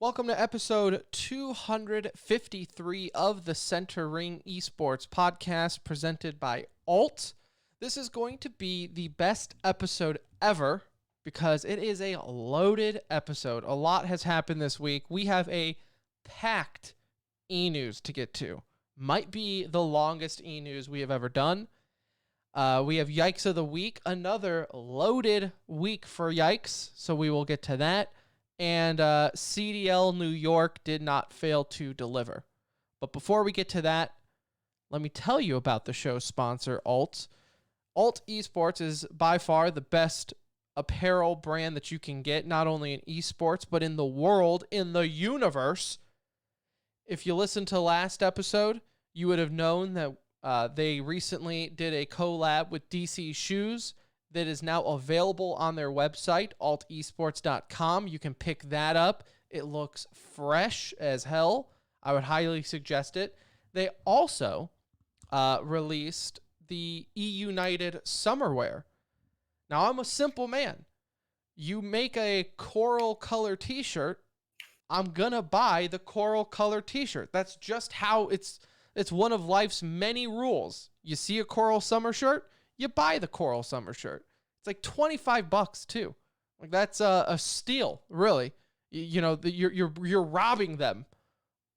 Welcome to episode 253 of the Center Ring Esports podcast presented by Alt. This is going to be the best episode ever because it is a loaded episode. A lot has happened this week. We have a packed e-news to get to. Might be the longest e-news we have ever done. We have Yikes of the Week, another loaded week for Yikes, so we will get to that. And CDL New York did not fail to deliver. But before we get to that, let me tell you about the show's sponsor, Alt. Alt Esports is by far the best apparel brand that you can get, not only in esports, but in the world, in the universe. If you listened to last episode, you would have known that they recently did a collab with DC Shoes that is now available on their website, altesports.com. You can pick that up. It looks fresh as hell. I would highly suggest it. They also released the E-United Summerwear. Now, I'm a simple man. You make a coral color t-shirt, I'm going to buy the coral color t-shirt. That's just how it's one of life's many rules. You see a coral summer shirt, you buy the coral summer shirt. It's like $25 too. Like that's a steal, really. You're robbing them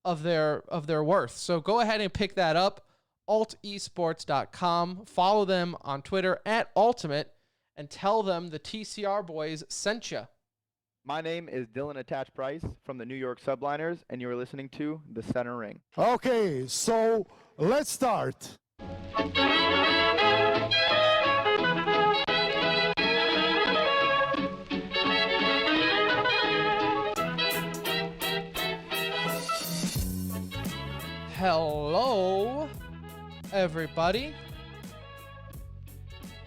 of their worth. So go ahead and pick that up. altesports.com. Follow them on Twitter @ultimate and tell them the TCR boys sent you. My name is Dylan Attach Price from the New York Subliners, and you're listening to The Center Ring. Okay, so let's start. Hello, everybody.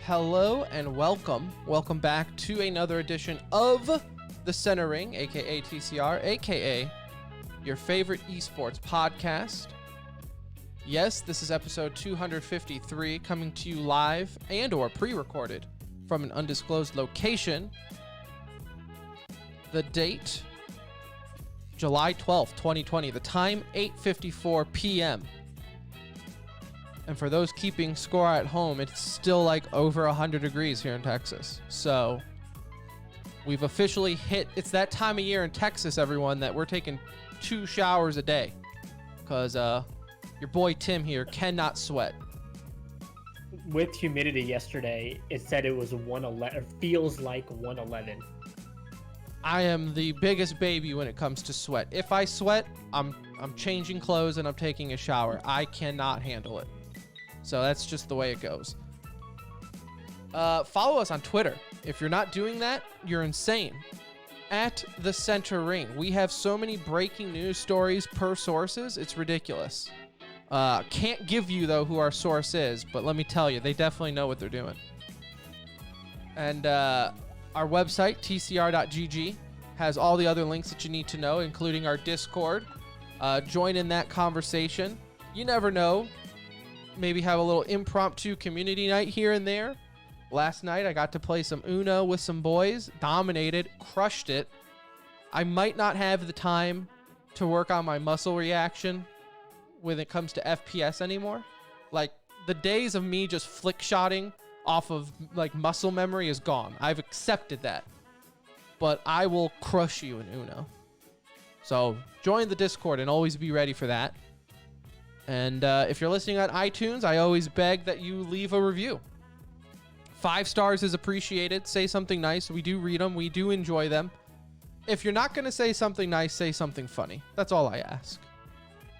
Hello and welcome. Welcome back to another edition of The Center Ring, aka TCR, aka your favorite esports podcast. Yes, this is episode 253, coming to you live and or pre-recorded from an undisclosed location. The date, July 12th, 2020. The time, 8:54 p.m. And for those keeping score at home, it's still like over 100 degrees here in Texas. So we've officially hit, it's that time of year in Texas, everyone, that we're taking 2 showers a day. Because your boy Tim here cannot sweat. With humidity yesterday, it said it was 111, feels like 111. I am the biggest baby when it comes to sweat. If I sweat, I'm changing clothes and I'm taking a shower. I cannot handle it. So that's just the way it goes. Follow us on Twitter. If you're not doing that, you're insane. @the Center Ring. We have so many breaking news stories per sources. It's ridiculous. Can't give you, though, who our source is, but let me tell you, they definitely know what they're doing. And our website, tcr.gg, has all the other links that you need to know, including our Discord. Join in that conversation. You never know. Maybe have a little impromptu community night here and there. Last night, I got to play some Uno with some boys. Dominated. Crushed it. I might not have the time to work on my muscle reaction when it comes to FPS anymore. Like, the days of me just flick-shotting off of, like, muscle memory is gone. I've accepted that. But I will crush you in Uno. So, join the Discord and always be ready for that. And if you're listening on iTunes, I always beg that you leave a review. 5 stars is appreciated. Say something nice. We do read them. We do enjoy them. If you're not going to say something nice, say something funny. That's all I ask.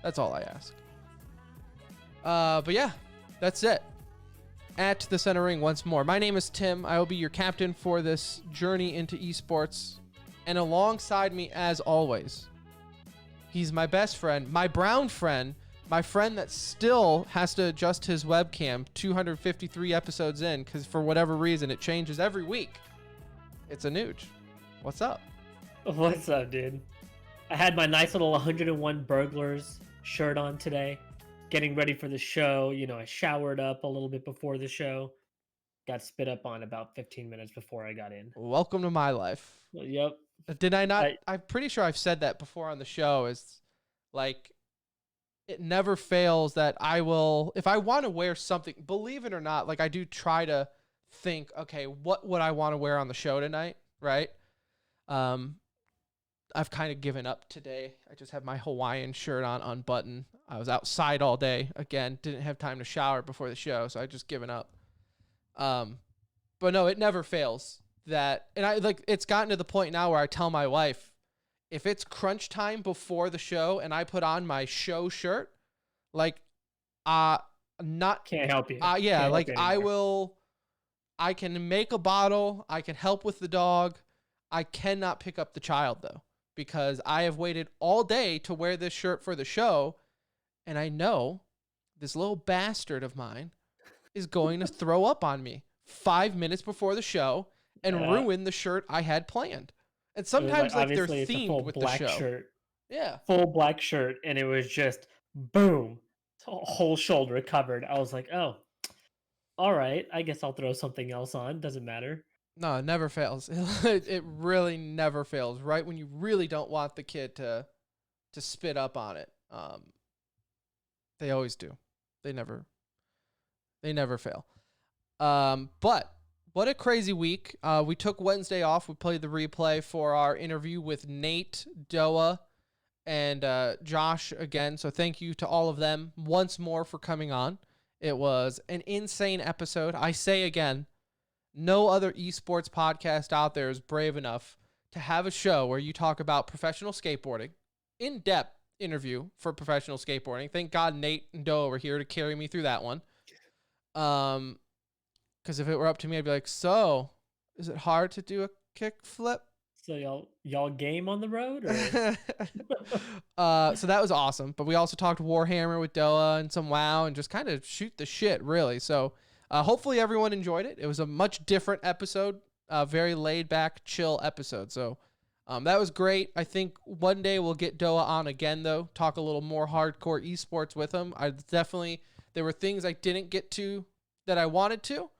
That's all I ask. But yeah, that's it. @the Center Ring once more. My name is Tim. I will be your captain for this journey into esports. And alongside me, as always, he's my best friend, my brown friend, my friend that still has to adjust his webcam 253 episodes in because for whatever reason it changes every week. It's Anuj. What's up? What's up, dude? I had my nice little 101 Burglars shirt on today, getting ready for the show. You know, I showered up a little bit before the show. Got spit up on about 15 minutes before I got in. Welcome to my life. Yep. Did I not? I I'm pretty sure I've said that before on the show. Is like it never fails that I will, if I want to wear something, believe it or not, like I do try to think, okay, what would I want to wear on the show tonight, right? Um, I've kind of given up today. I just have my Hawaiian shirt on unbuttoned. I was outside all day. Again, didn't have time to shower before the show, so I just given up. Um, but no, it never fails that, and I like it's gotten to the point now where I tell my wife, if it's crunch time before the show and I put on my show shirt, like, uh, not, can't help you. yeah, Can't help like you anymore. I can make a bottle, I can help with the dog. I cannot pick up the child though, because I have waited all day to wear this shirt for the show. And I know this little bastard of mine is going to throw up on me 5 minutes before the show and Yeah. ruin the shirt I had planned. And It was like sometimes like they're obviously it's a themed full with the black show. shirt, Yeah. and it was just boom, whole shoulder covered. I was like, oh, all right. I guess I'll throw something else on. Doesn't matter. No, it never fails. It really never fails. Right when you really don't want the kid to spit up on it. They always do. They never fail. But what a crazy week. We took Wednesday off. We played the replay for our interview with Nate, Doa, and Josh again. So thank you to all of them once more for coming on. It was an insane episode. I say again, no other esports podcast out there is brave enough to have a show where you talk about professional skateboarding, in-depth interview for professional skateboarding. Thank God Nate and Doa were here to carry me through that one. Because if it were up to me, I'd be like, so, is it hard to do a kick flip? So y'all game on the road, or So that was awesome. But we also talked Warhammer with Doa and some WoW and just kind of shoot the shit, really. So hopefully everyone enjoyed it. It was a much different episode, very laid back, chill episode. So that was great. I think one day we'll get Doa on again, though, talk a little more hardcore esports with him. There were things I didn't get to that I wanted to.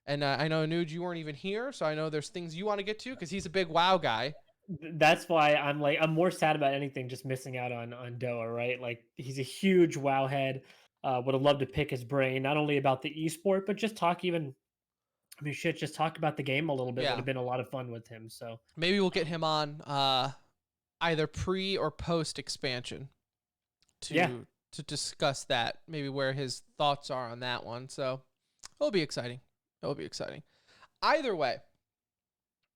And I know, Nuge, you weren't even here, so I know there's things you want to get to because he's a big WoW guy. that's why I'm more sad about anything just missing out on Doa, right? Like he's a huge WoW head. Would have loved to pick his brain, not only about the esport, but just talk even. I mean, shit, just talk about the game a little bit would Yeah. have been a lot of fun with him. So Maybe we'll get him on either pre or post expansion to discuss that, maybe where his thoughts are on that one. So it'll be exciting. It'll be exciting. Either way,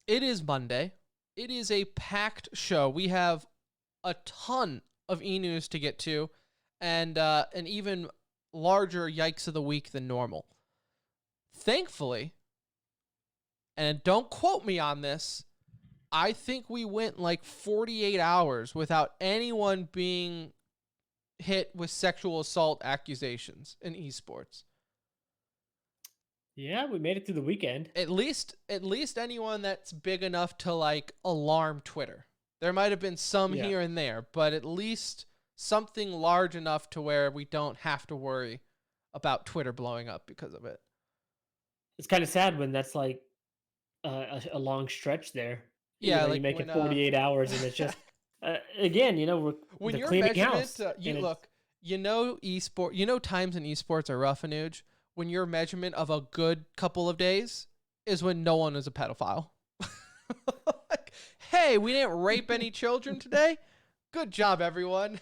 it is Monday. It is a packed show. We have a ton of e-news to get to and an even larger Yikes of the Week than normal. Thankfully, and don't quote me on this, I think we went like 48 hours without anyone being hit with sexual assault accusations in esports. yeah, we made it through the weekend. At least anyone that's big enough to like alarm Twitter. There might have been some Yeah. here and there, but at least something large enough to where we don't have to worry about Twitter blowing up because of it. It's kind of sad when that's like a long stretch there. Yeah, You like make when it 48 hours, and it's just again, when the your cleaning measurement, house. And times in esports are rough and huge. When your measurement of a good couple of days is when no one is a pedophile. Like, hey, we didn't rape any children today. Good job, everyone.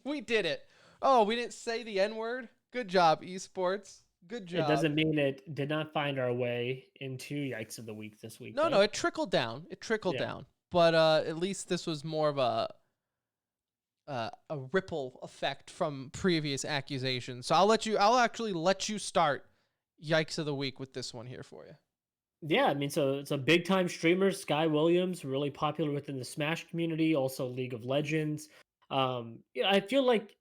We did it. Oh, we didn't say the N-word. Good job, esports. Good job. it doesn't mean it did not find our way into Yikes of the Week this week. No, though. it trickled down. Yeah. Down. But at least this was more of a ripple effect from previous accusations. So I'll actually let you start Yikes of the Week with this one here for you. Yeah, I mean, so it's a big time streamer, Sky Williams, really popular within the Smash community, also League of Legends. Yeah, I feel like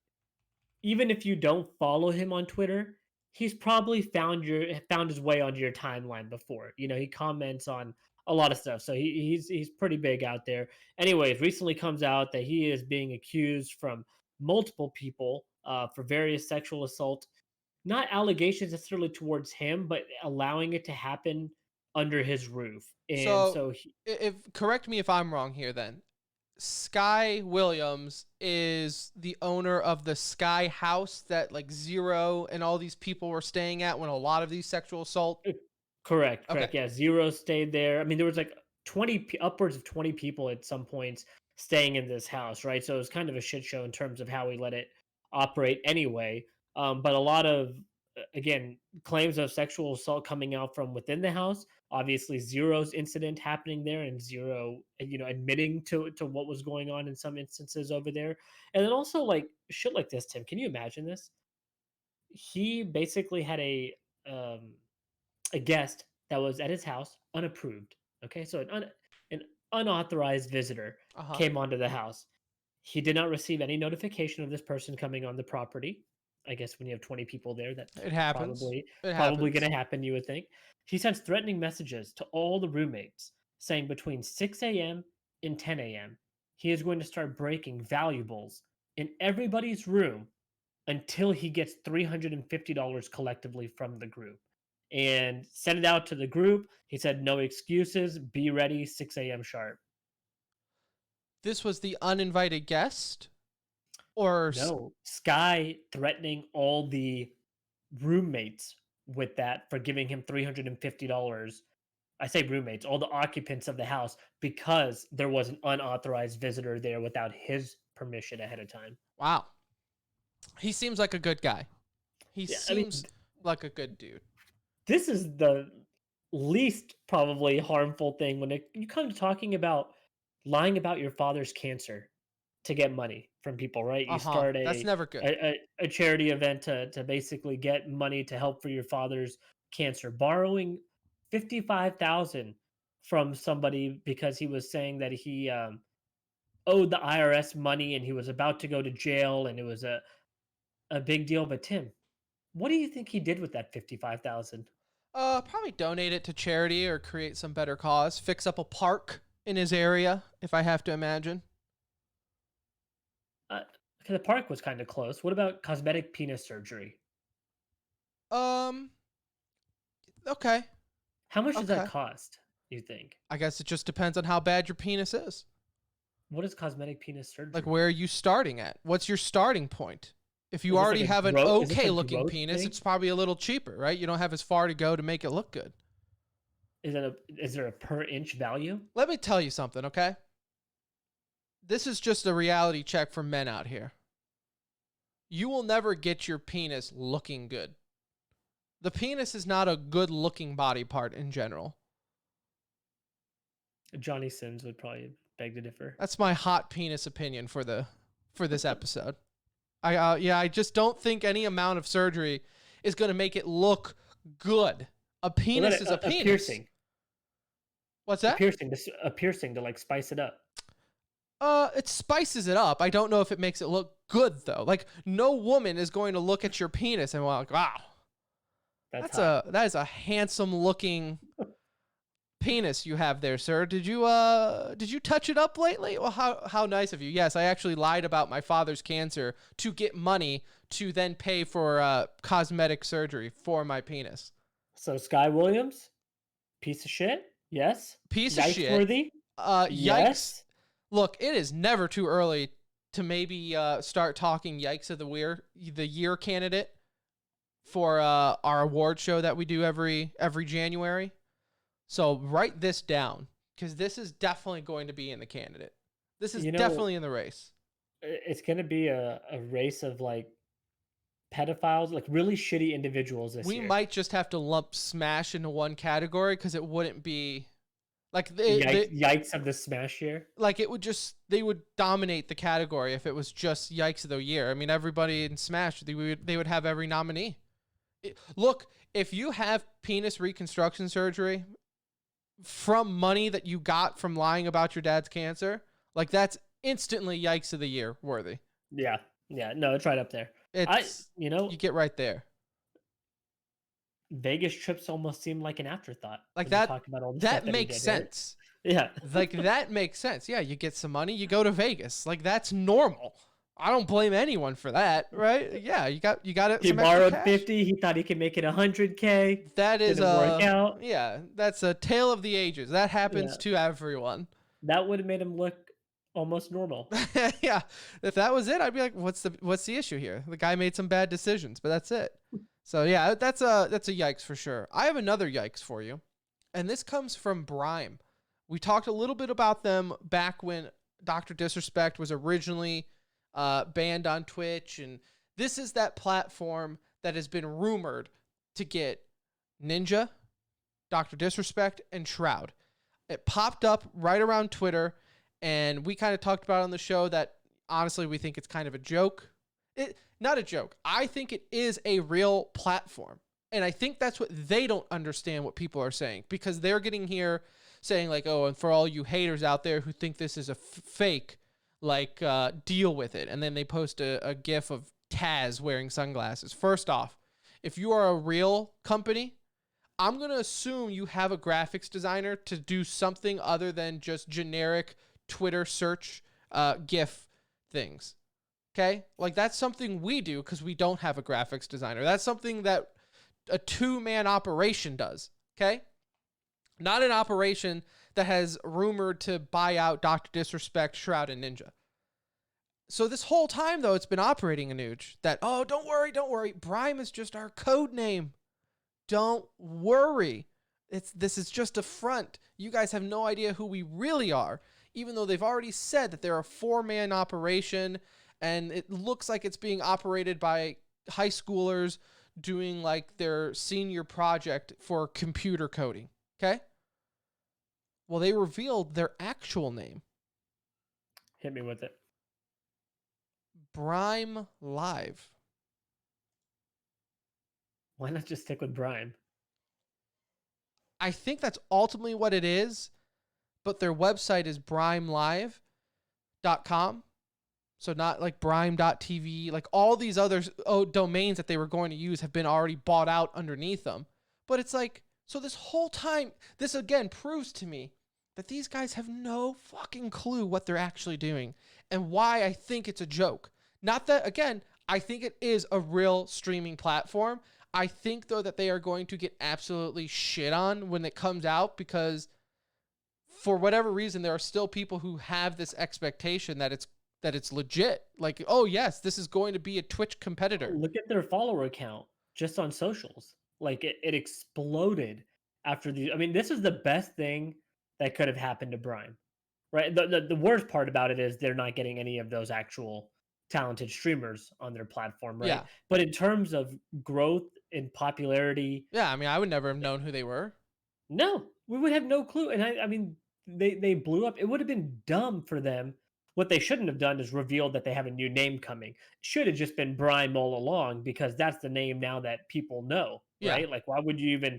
even if you don't follow him on Twitter, he's probably found his way onto your timeline before. He comments on a lot of stuff, so he's pretty big out there. Anyways, recently comes out that he is being accused from multiple people for various sexual assault, not allegations necessarily towards him, but allowing it to happen under his roof. And So, so if correct me if I'm wrong here, then Sky Williams is the owner of the Sky House that like Zero and all these people were staying at when a lot of these sexual assault. correct, Okay, correct. Yeah, Zero stayed there. I mean, there was like upwards of 20 people at some points staying in this house, right? So it was kind of a shit show in terms of how we let it operate anyway. But a lot of again claims of sexual assault coming out from within the house. Obviously, Zero's incident happening there, and Zero, admitting to what was going on in some instances over there, and then also like shit like this. Tim, can you imagine this? He basically had um, a guest that was at his house unapproved. Okay, so an unauthorized visitor uh huh, came onto the house. He did not receive any notification of this person coming on the property. I guess when you have 20 people there, that's it happens. probably It probably happens. going to happen. You would think. He sends threatening messages to all the roommates, saying between 6 a.m. and 10 a.m. he is going to start breaking valuables in everybody's room until he gets $350 collectively from the group and sent it out to the group. He said, no excuses, be ready, 6 a.m. sharp. This was the uninvited guest, or No, Sky threatening all the roommates with that for giving him $350. I say roommates, all the occupants of the house, because there was an unauthorized visitor there without his permission ahead of time. wow, he seems like a good guy. He Yeah, I mean, seems like a good dude. this is the least probably harmful thing when you come to talking about lying about your father's cancer to get money from people, right? Uh You huh. start That's never good. a charity event to basically get money to help for your father's cancer, borrowing 55,000 from somebody because he was saying that he owed the IRS money and he was about to go to jail and it was a big deal. But Tim, what do you think he did with that 55,000? Probably donate it to charity or create some better cause. Fix up a park in his area, if I have to imagine. Uh, the park was kind of close. What about cosmetic penis surgery? Um. Okay. How much does that Okay. cost, you think? I guess it just depends on how bad your penis is. What is cosmetic penis surgery? Like, where are you starting at? What's your starting point? If you Is this already like a have an is this okay a looking growth penis, thing? it's probably a little cheaper, right? You don't have as far to go to make it look good. Is there a per inch value? Let me tell you something, okay? This is just a reality check for men out here. You will never get your penis looking good. The penis is not a good looking body part in general. Johnny Sins would probably beg to differ. That's my hot penis opinion for this episode. I just don't think any amount of surgery is going to make it look good. A What penis about is a penis. piercing? What's A that? piercing, a piercing to like spice it up. It spices it up. I don't know if it makes it look good though. Like no woman is going to look at your penis and like, wow, That's hot. that is a handsome looking penis you have there, sir. Did you touch it up lately? Well, how nice of you. Yes, I actually lied about my father's cancer to get money to then pay for cosmetic surgery for my penis. So Sky Williams, piece of shit. Yes. Piece of Yikes shit. worthy. Yikes. Yes. Look, it is never too early to maybe start talking Yikes of the year candidate for our award show that we do every January. So write this down because this is definitely going to be in the candidate. This is definitely in the race. It's going to be a race of like pedophiles, like really shitty individuals this We year. might just have to lump Smash into one category because it wouldn't be like Yikes of the Smash year. like it would just they would dominate the category if it was just Yikes of the year. I mean, everybody in Smash they would have every nominee. Look, if you have penis reconstruction surgery from money that you got from lying about your dad's cancer, like that's instantly Yikes of the year worthy. Yeah. No, it's right up there. It's you get right there. Vegas trips almost seem like an afterthought. Like when you that. talk about all the That stuff that he makes did, right? sense. Yeah. Like that makes sense. Yeah, you get some money, you go to Vegas. Like that's normal. I don't blame anyone for that, right? Yeah, you got it. He Some extra borrowed cash. 50. He thought he could make it 100K. That is Didn't work out. that's a tale of the ages. That happens Yeah, to everyone. that would have made him look almost normal. Yeah, if that was it, I'd be like, what's the issue here? The guy made some bad decisions, but that's it. So yeah, that's a yikes for sure. I have another yikes for you, and this comes from Brime. We talked a little bit about them back when Dr. Disrespect was originally banned on Twitch, and this is that platform that has been rumored to get Ninja, Dr. Disrespect, and Shroud. It popped up right around Twitter, and we kind of talked about it on the show that honestly we think it's kind of a joke. Not a joke. I think it is a real platform. And I think that's what they don't understand what people are saying, because they're getting here saying like, oh, and for all you haters out there who think this is a fake, like deal with it. And then they post a gif of Taz wearing sunglasses. First off, if you are a real company, I'm going to assume you have a graphics designer to do something other than just generic Twitter search GIF things. Okay? Like that's something we do because we don't have a graphics designer. That's something that a two-man operation does. Okay? Not an operation that has rumored to buy out Dr. Disrespect, Shroud, and Ninja. So this whole time, though, it's been operating a Nuge that, oh, don't worry. Brime is just our code name. Don't worry. This is just a front. You guys have no idea who we really are, even though they've already said that they're a four-man operation, and it looks like it's being operated by high schoolers doing like their senior project for computer coding. Okay? Well, they revealed their actual name. Hit me with it. Brime Live. Why not just stick with Brime? I think that's ultimately what it is, but their website is brimelive.com. So not like brime.tv, like all these other domains that they were going to use have been already bought out underneath them. But it's like, so this whole time, this again proves to me that these guys have no fucking clue what they're actually doing and why I think it's a joke. Not that, again, I think it is a real streaming platform. I think, though, that they are going to get absolutely shit on when it comes out because for whatever reason, there are still people who have this expectation that it's legit. Like, oh, yes, this is going to be a Twitch competitor. Look at their follower count just on socials. Like, it exploded after the... I mean, this is the best thing that could have happened to Brime, right? The worst part about it is they're not getting any of those actual talented streamers on their platform, right? Yeah. But in terms of growth and popularity... Yeah, I mean, I would never have known who they were. No, we would have no clue. And I mean, they blew up. It would have been dumb for them. What they shouldn't have done is revealed that they have a new name coming. It should have just been Brime all along because that's the name now that people know, right? Yeah. Like, why would you even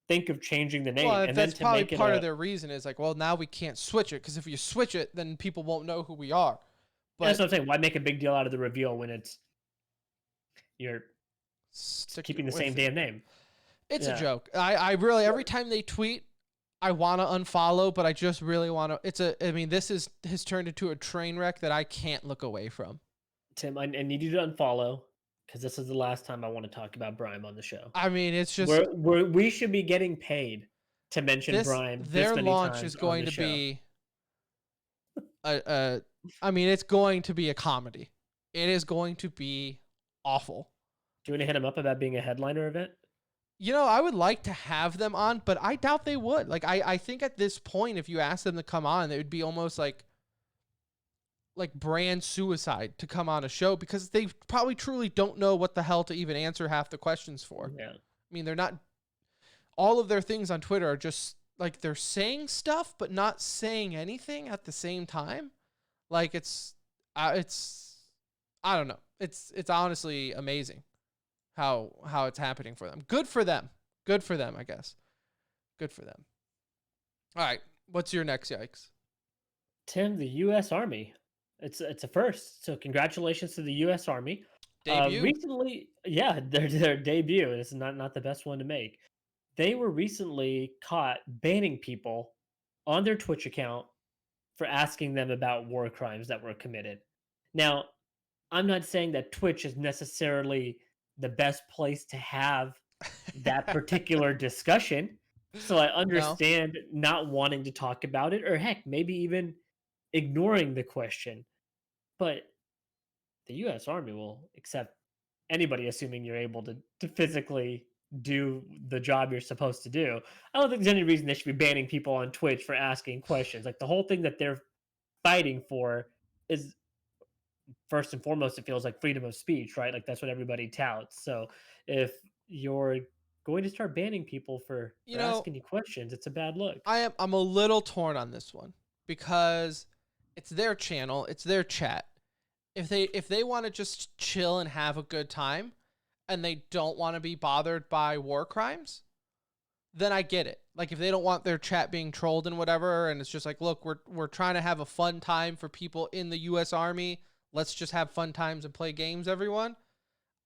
think of changing the name? Well, And that's then to probably make it part of their reason is like, well, now we can't switch it because if you switch it, then people won't know who we are. But that's what I'm saying. Why make a big deal out of the reveal when you're keeping the same damn name? It's a joke. I really, every time they tweet, I want to unfollow, but I just really want to. I mean, this has turned into a train wreck that I can't look away from. Tim, I need you to unfollow because this is the last time I want to talk about Brime on the show. I mean, it's just we should be getting paid to mention Brime. Their launch is going to be I mean, it's going to be a comedy. It is going to be awful. Do you want to hit him up about being a headliner event? You know, I would like to have them on, but I doubt they would. Like, I think at this point, if you ask them to come on, it would be almost like brand suicide to come on a show because they probably truly don't know what the hell to even answer half the questions for. Yeah. I mean, they're not, all of their things on Twitter are just like they're saying stuff, but not saying anything at the same time. Like I don't know. It's honestly amazing how it's happening for them. Good for them, I guess. Good for them. All right. What's your next yikes? Tim, the U.S. Army. It's a first. So congratulations to the U.S. Army. Debut. Recently, yeah, their debut. It's not the best one to make. They were recently caught banning people on their Twitch account for asking them about war crimes that were committed. Now, I'm not saying that Twitch is necessarily the best place to have that particular discussion. So I No. understand not wanting to talk about it, or heck, maybe even ignoring the question. But the US Army will accept anybody assuming you're able to physically do the job you're supposed to do. I don't think there's any reason they should be banning people on Twitch for asking questions. Like the whole thing that they're fighting for is first and foremost, it feels like freedom of speech, right? Like that's what everybody touts. So if you're going to start banning people You for know, asking you questions, it's a bad look. I'm a little torn on this one because it's their channel, it's their chat. If they want to just chill and have a good time and they don't want to be bothered by war crimes, then I get it. Like if they don't want their chat being trolled and whatever, and it's just like, look, we're trying to have a fun time for people in the U.S. Army. Let's just have fun times and play games, everyone.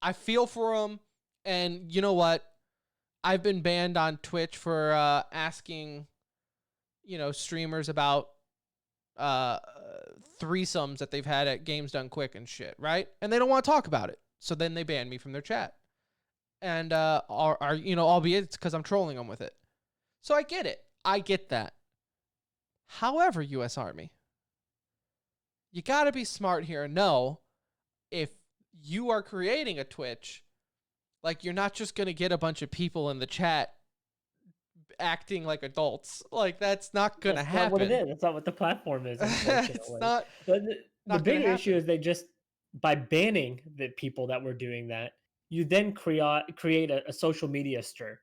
I feel for them, and you know what? I've been banned on Twitch for asking, streamers about uh, threesomes that they've had at Games Done Quick and shit, right? And they don't want to talk about it, so then they ban me from their chat. And albeit it's because I'm trolling them with it. So I get it. I get that. However, U.S. Army, you got to be smart here and know if you are creating a Twitch, like you're not just going to get a bunch of people in the chat acting like adults. Like that's not going to That's happen. not what it is. That's not what the platform is, unfortunately. It's not. But the Not gonna bigger issue happen. is they just by banning the people that were doing that, you then create a social media stir.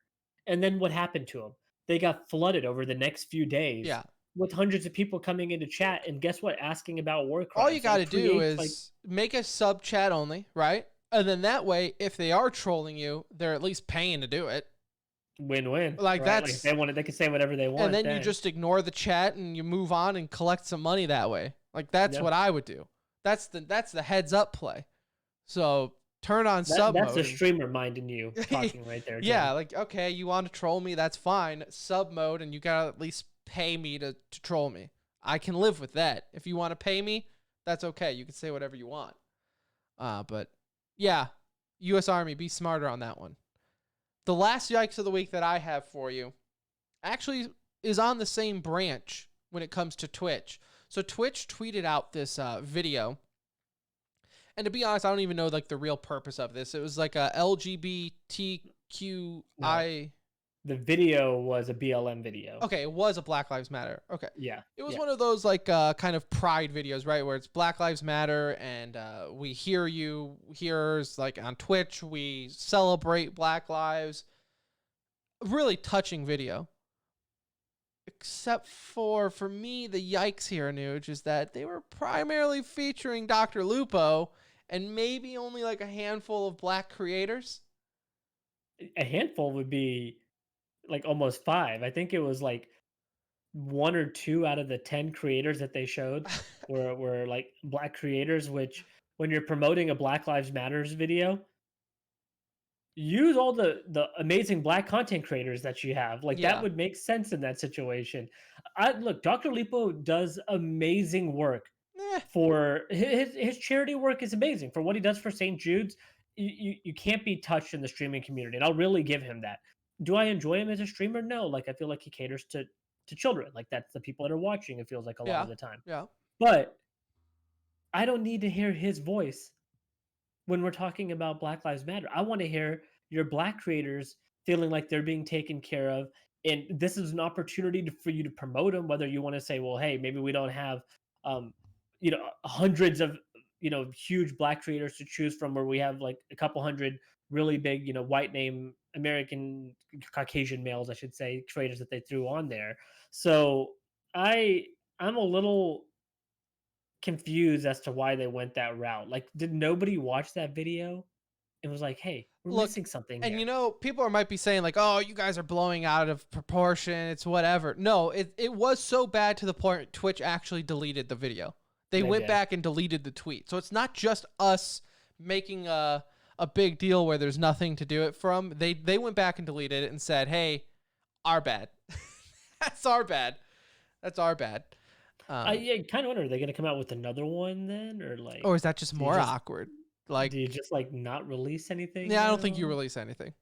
And then what happened to them? They got flooded over the next few days Yeah. with hundreds of people coming into chat, and guess what? Asking about war crimes. All you got to It do creates, like, is make a sub chat only, right? And then that way, if they are trolling you, they're at least paying to do it. win-win. Like, right? that's- Like if they want it, they can say whatever they want. And then you just ignore the chat and you move on and collect some money that way. Like that's Yeah. what I would do. That's the heads up play. So turn on sub that's mode. the streamer minding you talking right there. Yeah, Jim. like okay, you want to troll me, that's fine. Sub mode, and you gotta at least pay me to troll me. I can live with that. If you want to pay me, that's okay. You can say whatever you want. But yeah, U.S. Army, be smarter on that one. The last yikes of the week that I have for you actually is on the same branch when it comes to Twitch. So Twitch tweeted out this video. And to be honest, I don't even know like the real purpose of this. It was like a LGBTQI. The video was a BLM video. Okay, it was a Black Lives Matter. Okay. Yeah. It was yeah. one of those like kind of pride videos, right? Where it's Black Lives Matter and we hear you, here's like on Twitch, we celebrate Black Lives. Really touching video. Except for me, the yikes here, Nuge, is that they were primarily featuring Dr. Lupo and maybe only like a handful of black creators. A handful would be like almost 5. I think it was like 1 or 2 out of the 10 creators that they showed were like black creators, which when you're promoting a Black Lives Matters video, use all the amazing black content creators that you have. Like Yeah. that would make sense in that situation. Look, Dr. Lipo does amazing work for his charity work is amazing for what he does for St. Jude's. You can't be touched in the streaming community, and I'll really give him that. Do I enjoy him as a streamer? No. Like I feel like he caters to children. Like that's the people that are watching. It feels like a lot of the time. Yeah. But I don't need to hear his voice when we're talking about Black Lives Matter. I want to hear your black creators feeling like they're being taken care of. And this is an opportunity for you to promote them, whether you want to say, well, hey, maybe we don't have, hundreds of, huge black creators to choose from, where we have like a couple hundred really big, white name American Caucasian males, I should say, creators that they threw on there. So I'm a little confused as to why they went that route. Like, did nobody watch that video and was like, hey, we're missing something And here? people might be saying like, oh, you guys are blowing out of proportion, it's whatever. No, it was so bad to the point Twitch actually deleted the video. They went back and deleted the tweet. So it's not just us making a big deal where there's nothing to do it from. They went back and deleted it and said, hey, our bad. That's our bad. I Um, yeah, kind of wonder, are they gonna come out with another one then, or like or is that just do you more just awkward? Like, like not release anything yeah, I don't think you now? release anything.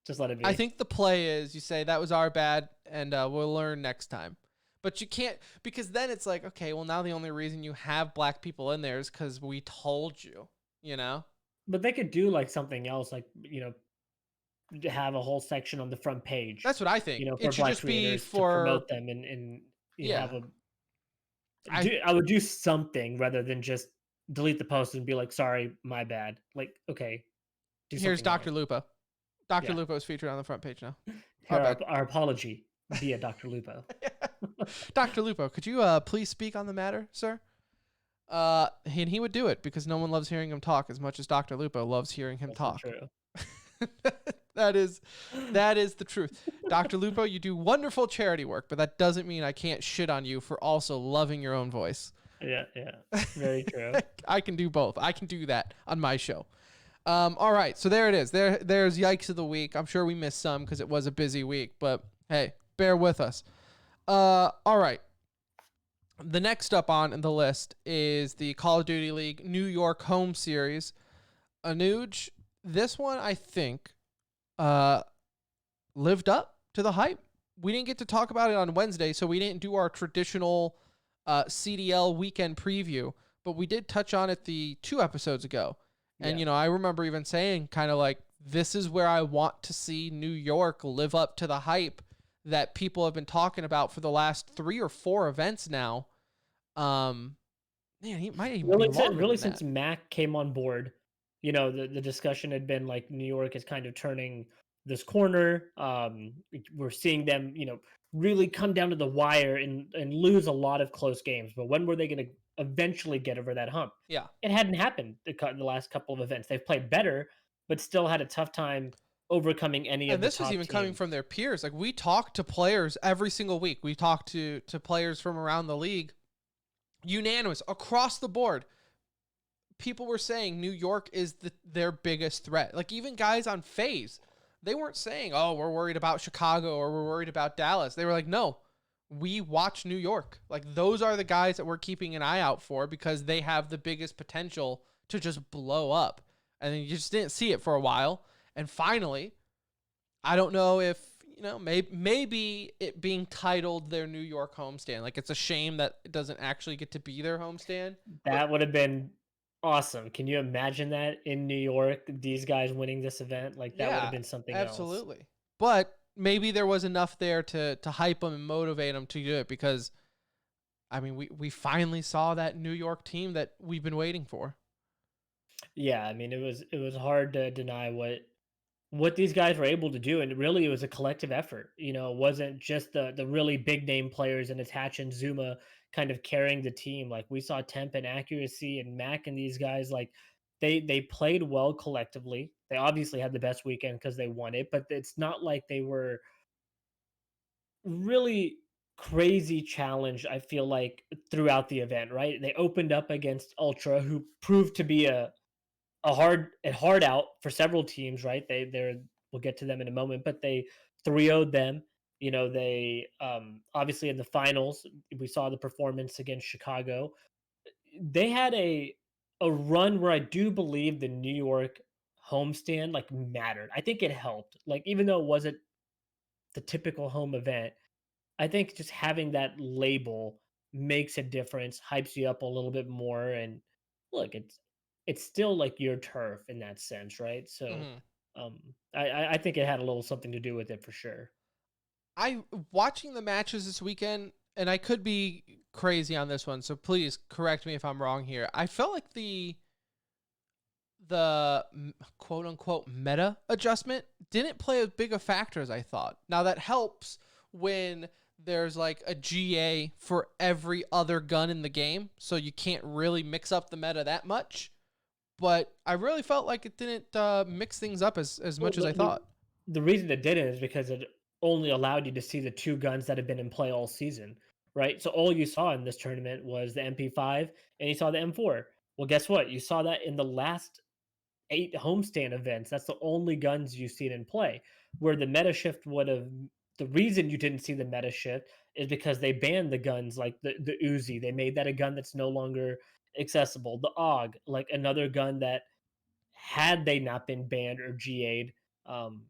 Just let it I be. think the play is you say that was our bad, and we'll learn next time. But you can't, because then it's like, okay, well now the only reason you have black people in there is because we told you, you know. But they could do like something else, like to have a whole section on the front page, That's what I think. for It should Black just be creators to for, promote them, and you have yeah. a I I would do something rather than just delete the post and be like, sorry, my bad. Like, okay, do Here's something else. Dr. Lupo. Dr. Yeah. Lupo is featured on the front page now. Here, Our bad. our apology via Dr. Lupo. Dr. Lupo, could you please speak on the matter, sir? And he would do it because no one loves hearing him talk as much as Dr. Lupo loves hearing him Also talk. true. that is the truth. Dr. Lupo, you do wonderful charity work, but that doesn't mean I can't shit on you for also loving your own voice. Yeah, very true. I can do both. I can do that on my show. All right, so there it is. There's Yikes of the Week. I'm sure we missed some because it was a busy week, but hey, bear with us. All right. The next up on the list is the Call of Duty League New York Home Series. Anuj, this one I think lived up to the hype. We didn't get to talk about it on Wednesday, so we didn't do our traditional CDL weekend preview, but we did touch on it the 2 episodes ago. And, Yeah. I remember even saying kind of like, this is where I want to see New York live up to the hype that people have been talking about for the last 3 or 4 events now. Man, he might even be longer Really than since that. Mac came on board, the discussion had been like New York is kind of turning this corner. We're seeing them, really come down to the wire and lose a lot of close games. But when were they going to eventually get over that hump? Yeah. It hadn't happened the last couple of events. They've played better, but still had a tough time overcoming any of And the this was top even coming teams. from their peers. Like, we talk to players every single week. We talk to players from around the league. Unanimous across the board. People were saying New York is their biggest threat. Like, even guys on Faze, they weren't saying, oh, we're worried about Chicago or we're worried about Dallas. They were like, no, we watch New York. Like, those are the guys that we're keeping an eye out for because they have the biggest potential to just blow up. And then you just didn't see it for a while. And finally, I don't know if, maybe it being titled their New York homestand. Like, it's a shame that it doesn't actually get to be their homestand. But That would have been awesome. Can you imagine that in New York, these guys winning this event? Like that would have yeah, been something else. absolutely. But maybe there was enough there to hype them and motivate them to do it because, I mean, we finally saw that New York team that we've been waiting for. Yeah, I mean it was hard to deny what these guys were able to do, and really it was a collective effort. It wasn't just the really big name players and Attach and Zuma kind of carrying the team. Like we saw Temp and Accuracy and Mac and these guys, like they played well collectively. They obviously had the best weekend because they won it, but it's not like they were really crazy challenge. I feel like throughout the event, right? They opened up against Ultra, who proved to be a hard out for several teams, right? They're we'll get to them in a moment, but they 3-0'd them. They obviously in the finals, we saw the performance against Chicago. They had a run where I do believe the New York homestand like mattered. I think it helped. Like even though it wasn't the typical home event, I think just having that label makes a difference, hypes you up a little bit more, and look, it's still like your turf in that sense, right? So, Hmm. um, I think it had a little something to do with it for sure. I watching the matches this weekend, and I could be crazy on this one, so please correct me if I'm wrong here. I felt like the quote unquote meta adjustment didn't play as big a factor as I thought. Now that helps when there's like a GA for every other gun in the game, so you can't really mix up the meta that much. But I really felt like it didn't mix things up as Well, much as I thought. the reason it didn't is because it only allowed you to see the two guns that have been in play all season, right? So all you saw in this tournament was the MP5 and you saw the M4. Well, guess what? You saw that in the last 8 homestand events. That's the only guns you've seen in play. Where the meta shift would have the reason you didn't see the meta shift is because they banned the guns like the Uzi. They made that a gun that's no longer accessible. The AUG, like another gun that had they not been banned or GA'd, um,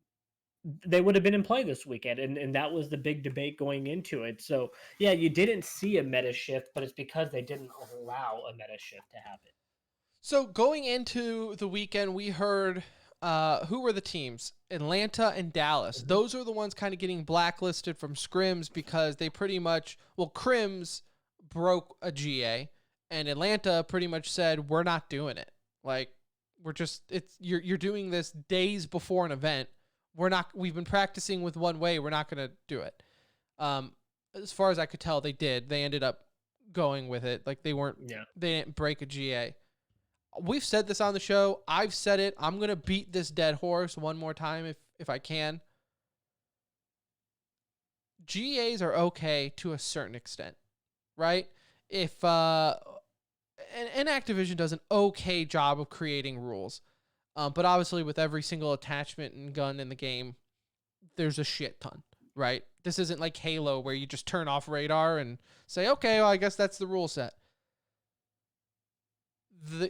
they would have been in play this weekend. And that was the big debate going into it. So yeah, you didn't see a meta shift, but it's because they didn't allow a meta shift to happen. So going into the weekend, we heard who were the teams? Atlanta and Dallas. Mhm. Those are the ones kind of getting blacklisted from scrims because they pretty much, well, Crims broke a GA, and Atlanta pretty much said we're not doing it. Like we're just you're doing this days before an event. We've been practicing with one way. We're not going to do it. As far as I could tell, they did. They ended up going with it. Like they Yeah. didn't break a GA. We've said this on the show. I've said it. I'm going to beat this dead horse one more time if I can. GAs are okay to a certain extent, right? If and Activision does an okay job of creating rules. But obviously with every single attachment and gun in the game, there's a shit ton, right? This isn't like Halo where you just turn off radar and say, okay, well, I guess that's the rule set.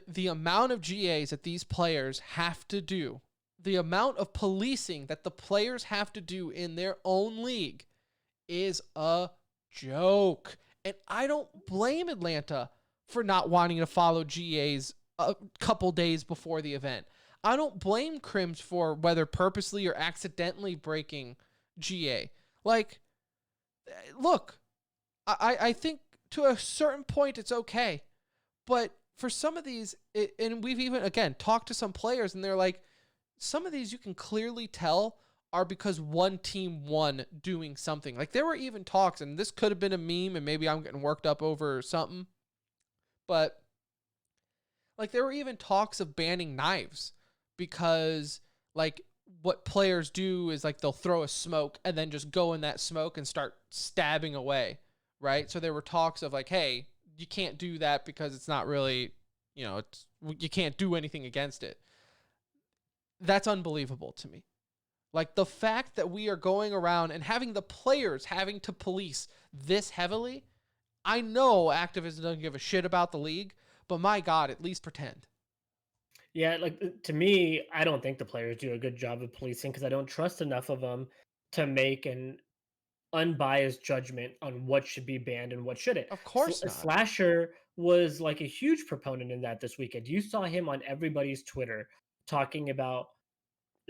The amount of GAs that these players have to do, the amount of policing that the players have to do in their own league is a joke. And I don't blame Atlanta for not wanting to follow GAs a couple days before the event. I don't blame Crims for whether purposely or accidentally breaking GA. Like, look, I think to a certain point it's okay. But for some of these, and we've even, again, talked to some players, and they're like, some of these you can clearly tell are because one team won doing something. Like, there were even talks, and this could have been a meme, and maybe I'm getting worked up over something, but, like, there were even talks of banning knives because, like, what players do is, like, they'll throw a smoke and then just go in that smoke and start stabbing away, right? So there were talks of, like, hey, you can't do that because it's not really, you can't do anything against it. That's unbelievable to me. Like the fact that we are going around and having the players having to police this heavily, I know Activision doesn't give a shit about the league, but my God, at least pretend. Yeah, like to me, I don't think the players do a good job of policing because I don't trust enough of them to make an unbiased judgment on what should be banned and what shouldn't. Of course not. Slasher was like a huge proponent in that this weekend. You saw him on everybody's Twitter talking about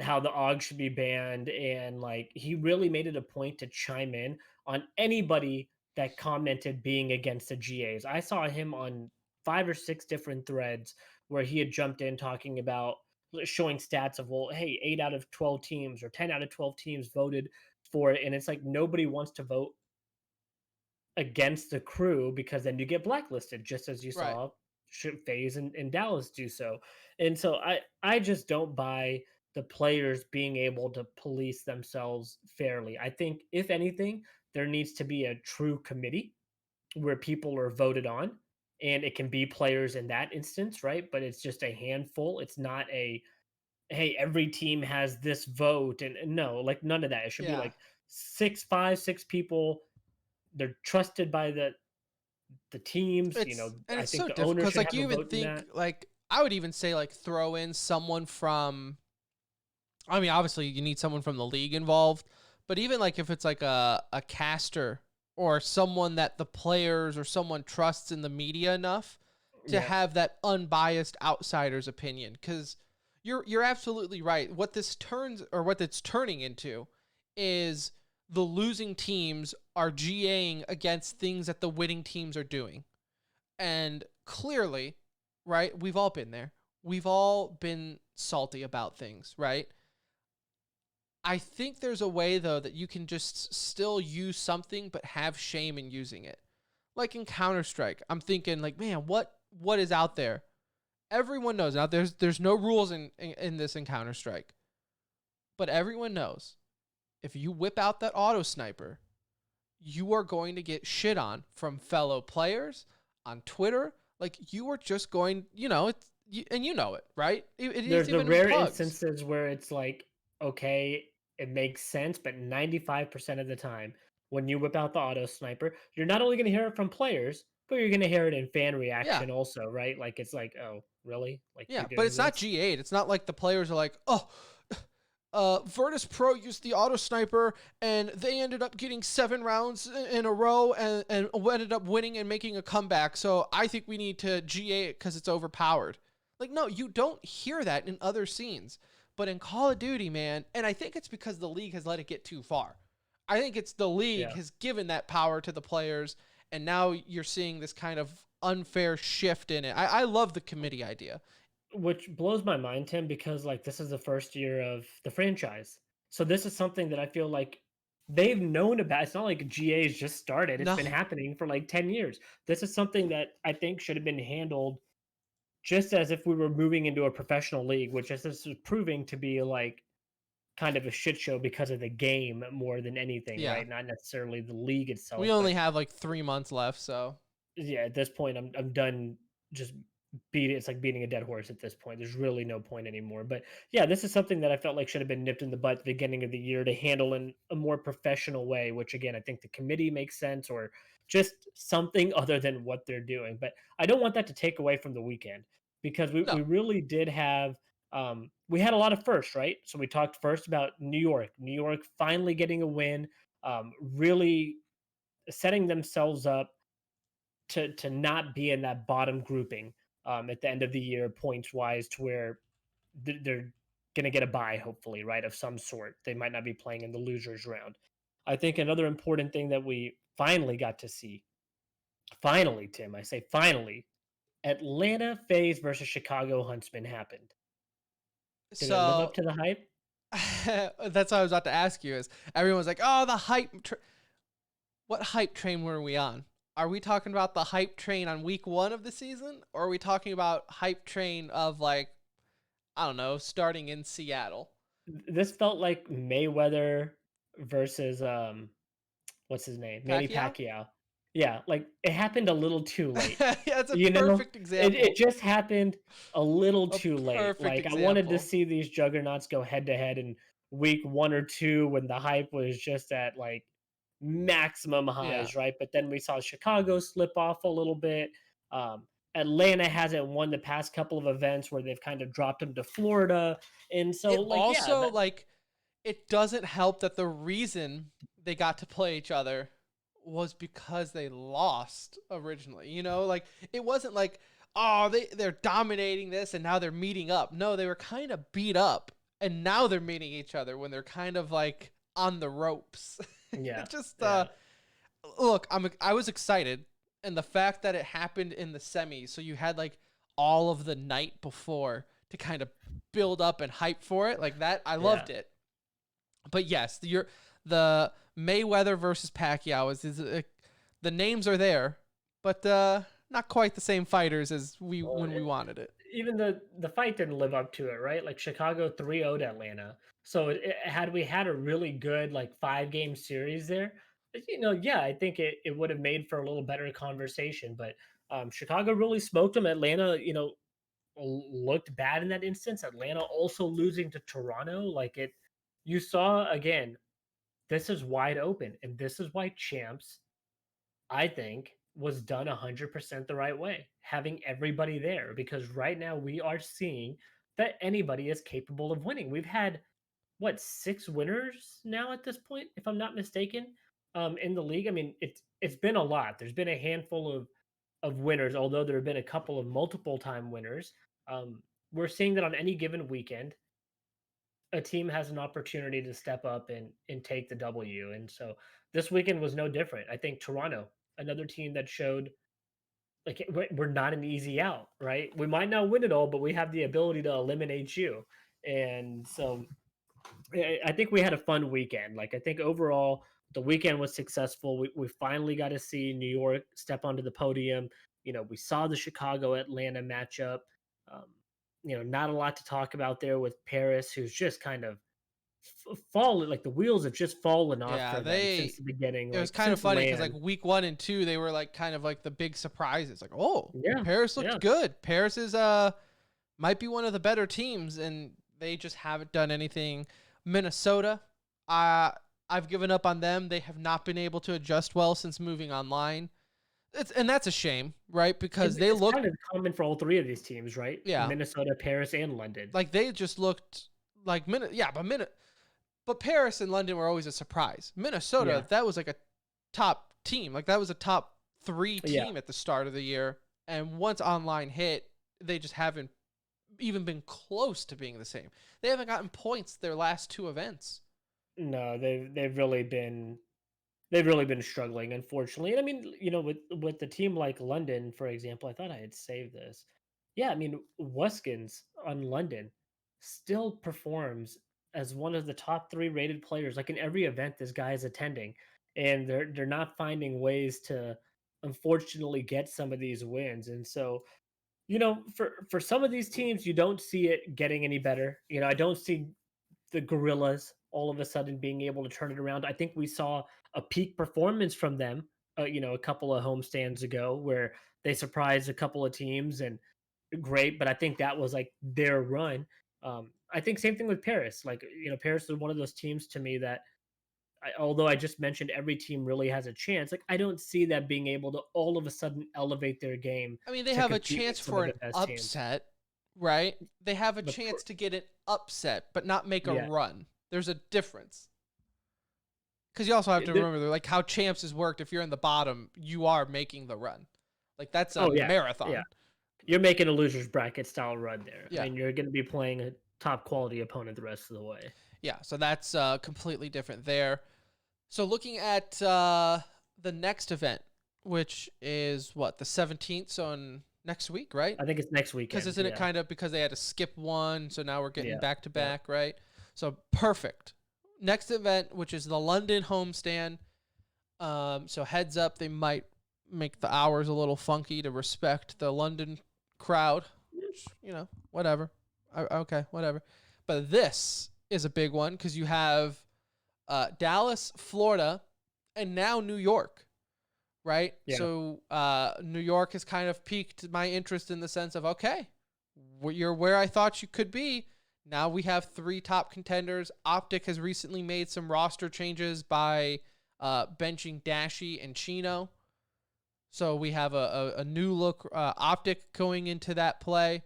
how the AUG should be banned, and like he really made it a point to chime in on anybody that commented being against the GAs. I saw him on 5 or 6 different threads where he had jumped in talking about showing stats of, well, hey, 8 out of 12 teams or 10 out of 12 teams voted for it, and it's like nobody wants to vote against the crew because then you get blacklisted, just as you Right. saw Faze and Dallas do so. And so I just don't buy the players being able to police themselves fairly. I think if anything, there needs to be a true committee where people are voted on, and it can be players in that instance, right? But it's just a handful. It's not a, hey, every team has this vote, and no, like none of that. It should be Yeah. like 6 people. They're trusted by the teams. I It's think so the difficult owner because should like have you a even vote in think that. like I would even say like throw in someone from, I mean, obviously you need someone from the league involved, but even like if it's like a caster or someone that the players or someone trusts in the media enough to Yeah. have that unbiased outsider's opinion, because you're absolutely right. What it's turning into is the losing teams are GAing against things that the winning teams are doing. And clearly, right, we've all been there. We've all been salty about things, right? I think there's a way though that you can just still use something but have shame in using it. Like in Counter-Strike, I'm thinking like, man, what is out there? Everyone knows. Now there's no rules in this in Counter-Strike. But everyone knows if you whip out that auto sniper, you are going to get shit on from fellow players on Twitter. Like you are just going, and you know it, right? It is There's the even in rare pugs. instances where it's like, okay, it makes sense, but 95% of the time, when you whip out the auto sniper, you're not only going to hear it from players, but you're going to hear it in fan Yeah. reaction also, right? Like it's like, oh, really? Like Yeah, you're but doing it's not this? G8. It's not like the players are like, oh, Virtus Pro used the auto sniper and they ended up getting 7 rounds in a row and ended up winning and making a comeback. So I think we need to G8 it because it's overpowered. Like, no, you don't hear that in other scenes. But in Call of Duty, man, and I think it's because the league has let it get too far. I think it's the league Yeah. has given that power to the players, and now you're seeing this kind of unfair shift in it. I love the committee idea. Which blows my mind, Tim, because like this is the first year of the franchise. So this is something that I feel like they've known about. It's not like GA's just started. It's No, been happening for like 10 years. This is something that I think should have been handled just as if we were moving into a professional league, which is this is proving to be like kind of a shit show because of the game more than anything, yeah. right? Not necessarily the league We itself, but only have like 3 months left, so yeah, at this point, I'm done. Just it's like beating a dead horse at this point. There's really no point anymore. But yeah, this is something that I felt like should have been nipped in the butt at the beginning of the year to handle in a more professional way. Which again, I think the committee makes sense, or just something other than what they're doing. But I don't want that to take away from the weekend because we no. really did have. We had a lot of firsts, right? So we talked first about New York finally getting a win, really setting themselves up to not be in that bottom grouping at the end of the year points wise to where they're going to get a bye hopefully, right, of some sort. They might not be playing in the losers round. I think another important thing that we finally got to see, finally, Tim, I say finally, Atlanta Faze versus Chicago Huntsmen happened. Did it live So up to the hype? that's what I was about to ask you is everyone's like, oh, the what hype train were we on? Are we talking about the hype train on week 1 of the season? Or are we talking about hype train of like, I don't know, starting in Seattle? This felt like Mayweather versus what's his name? Manny Pacquiao? Pacquiao. Yeah, like it happened a little too late. Yeah, that's a You know, perfect it example. just happened a little A too late. perfect Like I wanted to example. see these juggernauts go head to head in week 1 or 2 when the hype was just at like maximum Yeah. highs, right? But then we saw Chicago slip off a little bit. Um, Atlanta hasn't won the past couple of events where they've kind of dropped them to Florida, and so It like yeah, also like it doesn't help that the reason they got to play each other was because they lost originally. You know, like it wasn't like, oh, they're dominating this and now they're meeting up. No, they were kind of beat up and now they're meeting each other when they're kind of like on the ropes. yeah, It just yeah. look, I was excited, and the fact that it happened in the semis, so you had like all of the night before to kind of build up and hype for it, like that, I Yeah. loved it. But yes, the Mayweather versus Pacquiao is the names are there, but not quite the same fighters as we Well, when we wanted it. even the fight didn't live up to it, right? Like Chicago 3-0'd Atlanta. So had we had a really good like 5 game series there, yeah, I think it would have made for a little better conversation. But Chicago really smoked them. Atlanta, looked bad in that instance. Atlanta also losing to Toronto, like it. You saw again. This is wide open, and this is why champs I think was done 100% the right way, having everybody there because right now we are seeing that anybody is capable of winning. We've had what 6 winners now at this point, if I'm not mistaken, in the league. I mean, it's been a lot. There's been a handful of winners, although there have been a couple of multiple time winners. We're seeing that on any given weekend, a team has an opportunity to step up and take the W. And so this weekend was no different. I think Toronto, another team that showed like we're not an easy out, right? We might not win it all, but we have the ability to eliminate you. And so I think we had a fun weekend. Like I think overall the weekend was successful. We finally got to see New York step onto the podium. We saw the Chicago Atlanta matchup. Um, not a lot to talk about there with Paris, who's just kind of fallen. Like the wheels have just fallen off Yeah, for them since the beginning. it was Like kind of since funny because like Land. week 1 and 2 they were like kind of like the big surprises. Like, oh, Yeah, Paris yeah. looked good. Paris is might be one of the better teams, and they just haven't done anything. Minnesota, I've given up on them. They have not been able to adjust well since moving online. And that's a shame, right? Because they It's look, kind of common for all three of these teams, right? yeah, Minnesota, Paris, and London. like they just looked like but Paris and London were always a surprise. Minnesota, Yeah. that was like a top team. Like that was a top 3 Yeah. team at the start of the year. And once online hit, they just haven't even been close to being the same. They haven't gotten points their last 2 events. No, they've really been struggling, unfortunately. And I mean, with the team like London, for example, I thought I had saved this. Yeah, I mean, Wuskins on London still performs as one of the top 3 rated players. Like in every event this guy is attending, and they're not finding ways to, unfortunately, get some of these wins. And so, for some of these teams, you don't see it getting any better. I don't see the Gorillas all of a sudden being able to turn it around. I think we saw a peak performance from them, a couple of homestands ago where they surprised a couple of teams and great, but I think that was like their run. I think same thing with Paris. Like, Paris is one of those teams to me that although I just mentioned every team really has a chance, like I don't see that being able to all of a sudden elevate their game I mean, they to have a compete chance with some for of an the best teams. upset, right? They have a But chance to get an upset, but not make a yeah, run. There's a difference. Because you also have to there- remember, like, how champs has worked. If you're in the bottom, you are making the run. Like, that's a oh yeah, yeah. marathon. You're making a loser's bracket style run there. I Yeah. mean, you're going to be playing a top quality opponent the rest of the way. Yeah. So that's completely different there. So looking at the next event, which is what, the 17th? So next week, right? I think it's next weekend. Because isn't it Yeah. kind of because they had to skip one, so now we're getting Yeah. back to Yeah. back, right? So perfect. Next event, which is the London homestand. So heads up, they might make the hours a little funky to respect the London crowd. Which, whatever. Okay, whatever. But this is a big one because you have Dallas, Florida, and now New York, right? Yeah. So New York has kind of piqued my interest in the sense of, okay, you're where I thought you could be. Now we have 3 top contenders. Optic has recently made some roster changes by benching Dashi and Chino. So we have a new look Optic going into that play.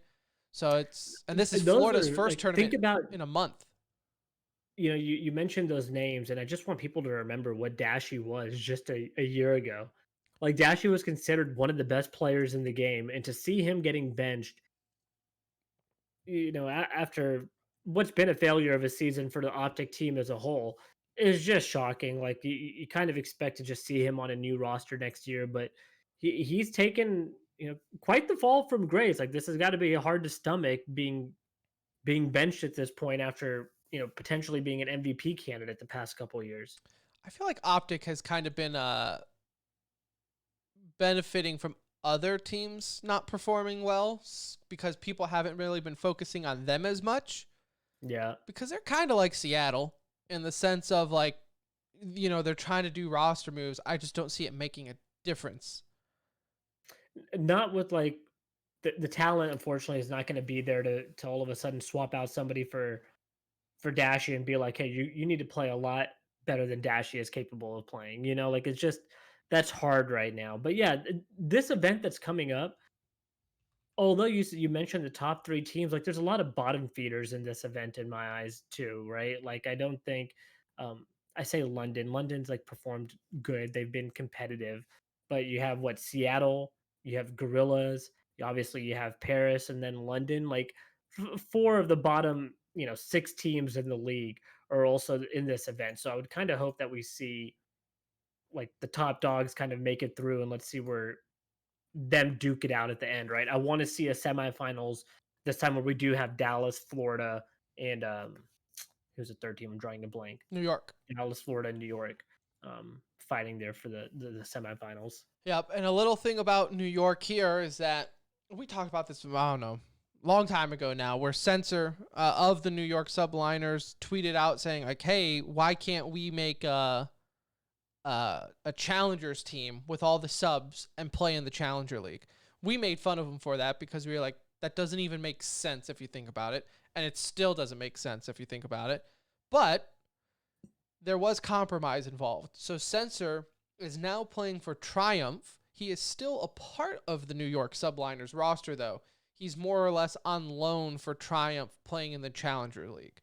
So this is Those Florida's are, first like, tournament think about, in a month. you mentioned those names, and I just want people to remember what Dashi was just a year ago. Like, Dashi was considered one of the best players in the game, and to see him getting benched, after what's been a failure of a season for the Optic team as a whole, is just shocking. Like, you kind of expect to just see him on a new roster next year, but he's taken quite the fall from grace. Like, this has got to be hard to stomach being benched at this point after potentially being an MVP candidate the past couple of years. I feel like Optic has kind of been benefiting from other teams not performing well because people haven't really been focusing on them as much. Yeah, Because they're kind of like Seattle in the sense of like, they're trying to do roster moves. I just don't see it making a difference. not with like the talent. Unfortunately, is not going to be there to all of a sudden swap out somebody for Dashi and be like, hey, you need to play a lot better than Dashi is capable of playing. Like, it's just, that's hard right now. But yeah, this event that's coming up, although you mentioned the top 3 teams, like there's a lot of bottom feeders in this event in my eyes too, right? Like, I don't think, um, I say London's like performed good. They've been competitive, but you have what, Seattle, you have Gorillas, obviously you have Paris, and then London. Like, 4 of the bottom, 6 teams in the league are also in this event. So I would kind of hope that we see like the top dogs kind of make it through, and let's see where them duke it out at the end, right? I want to see a semifinals this time where we do have Dallas, Florida, and who's the third team? I'm drawing a blank. New York. Dallas, Florida, and New York, fighting there for the semifinals. Yep. And a little thing about New York here is that we talked about this, I don't know, long time ago now, where Censor of the New York Subliners tweeted out saying like, hey, why can't we make a challengers team with all the subs and play in the Challenger League? We made fun of him for that because we were like, that doesn't even make sense if you think about it. And it still doesn't make sense if you think about it. But there was compromise involved. So Censor is now playing for Triumph. He is still a part of the New York Subliners roster, though. He's more or less on loan for Triumph playing in the Challenger League.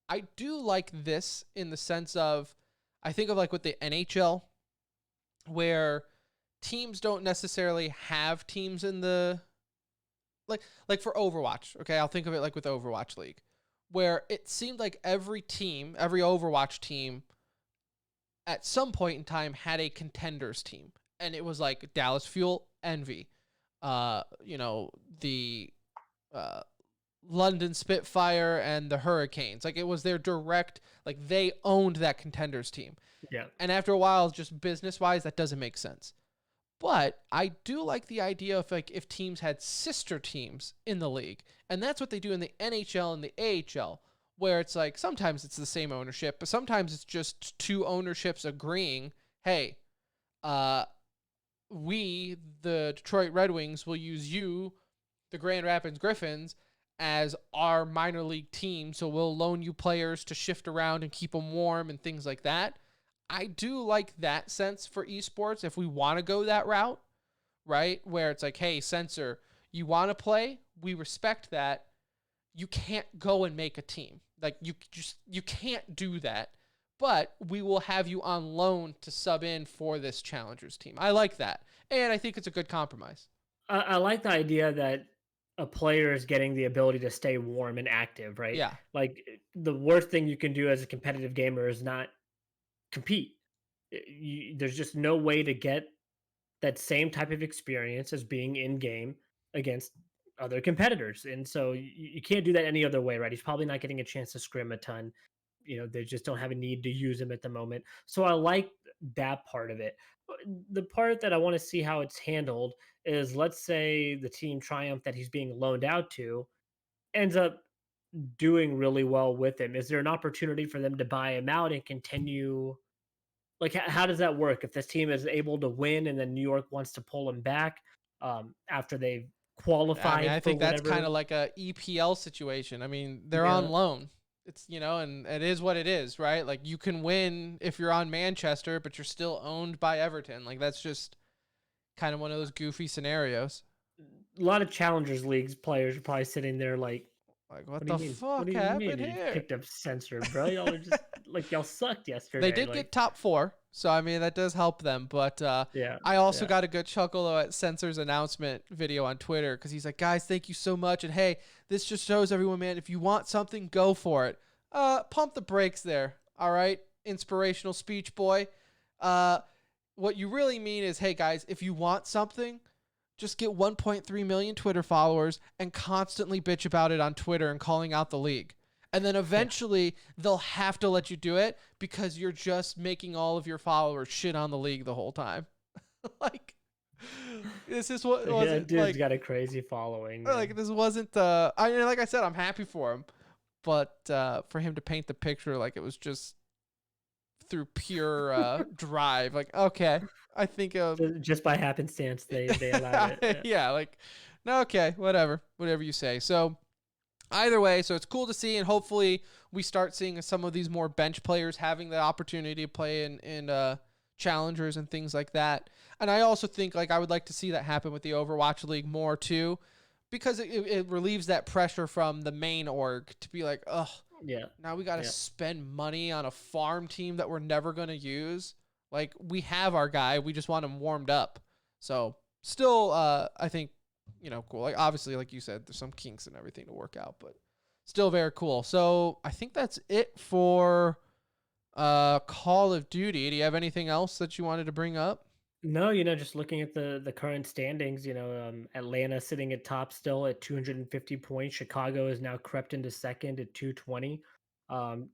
I do like this in the sense of, I think of like with the NHL, where teams don't necessarily have teams in the, like for Overwatch, okay? I'll think of it like with Overwatch League, where it seemed like every team, every Overwatch team at some point in time had a contenders team. And it was like Dallas Fuel, Envy, the London Spitfire and the Hurricanes. Like it was their direct, like they owned that contenders team. Yeah. And after a while, just business wise, that doesn't make sense. But I do like the idea of like if teams had sister teams in the league. And that's what they do in the NHL and the AHL, where it's like sometimes it's the same ownership, but sometimes it's just two ownerships agreeing, hey, we, the Detroit Red Wings, will use you, the Grand Rapids Griffins, as our minor league team. So we'll loan you players to shift around and keep them warm and things like that. I do like that sense for esports if we want to go that route, right? Where it's like, hey, Censor, you want to play? We respect that. You can't go and make a team. Like you can't do that. But we will have you on loan to sub in for this Challengers team. I like that. And I think it's a good compromise. I like the idea that a player is getting the ability to stay warm and active, right? Yeah. Like the worst thing you can do as a competitive gamer is not compete. There's just no way to get that same type of experience as being in game against other competitors. And so you can't do that any other way, right? He's probably not getting a chance to scrim a ton. They just don't have a need to use him at the moment. So I like that part of it. The part that I want to see how it's handled is, let's say the team Triumph that he's being loaned out to ends up doing really well with him. Is there an opportunity for them to buy him out and continue? Like, how does that work? If this team is able to win and then New York wants to pull him back after they've I mean, qualified I for think that's kind whatever. of like a EPL situation. I mean, they're on Yeah. loan. It's, and it is what it is, right? Like you can win if you're on Manchester, but you're still owned by Everton. Like that's just kind of one of those goofy scenarios. A lot of Challengers Leagues players are probably sitting there like, Like what what do the you mean? What fuck do you mean happened you here? picked up Censor, bro? Y'all are just like, y'all sucked They yesterday. did Like, get top 4, so I mean that does help them. But yeah, I also yeah, got a good chuckle though at Censor's announcement video on Twitter because he's like, "Guys, thank you so much, and hey, this just shows everyone, man, if you want something, go for it. Pump the brakes there, all right? Inspirational speech, boy. What you really mean is, hey guys, if you want something, just get 1.3 million Twitter followers and constantly bitch about it on Twitter and calling out the league." And then yeah. eventually they'll have to let you do it because you're just making all of your followers shit on the league the whole time. Like, this is what Yeah, wasn't dude's like, got a crazy following, like man. this wasn't, like I said, I'm happy for him, but for him to paint the picture like it was just through pure drive, like, okay, I think, Just by happenstance, they allowed it. Yeah. yeah, like, no, okay, whatever you say. So, either way, so it's cool to see, and hopefully we start seeing some of these more bench players having the opportunity to play in challengers and things like that. And I also think like I would like to see that happen with the Overwatch League more too, because it relieves that pressure from the main org to be like, ugh, Yeah. now we got to Yeah. spend money on a farm team that we're never going to use. Like we have our guy, we just want him warmed up. So still, I think, cool. Like obviously, like you said, there's some kinks and everything to work out, but still very cool. So I think that's it for Call of Duty. Do you have anything else that you wanted to bring up? No, just looking at the current standings, Atlanta sitting at top still at 250 points. Chicago is now crept into second at 220. Um,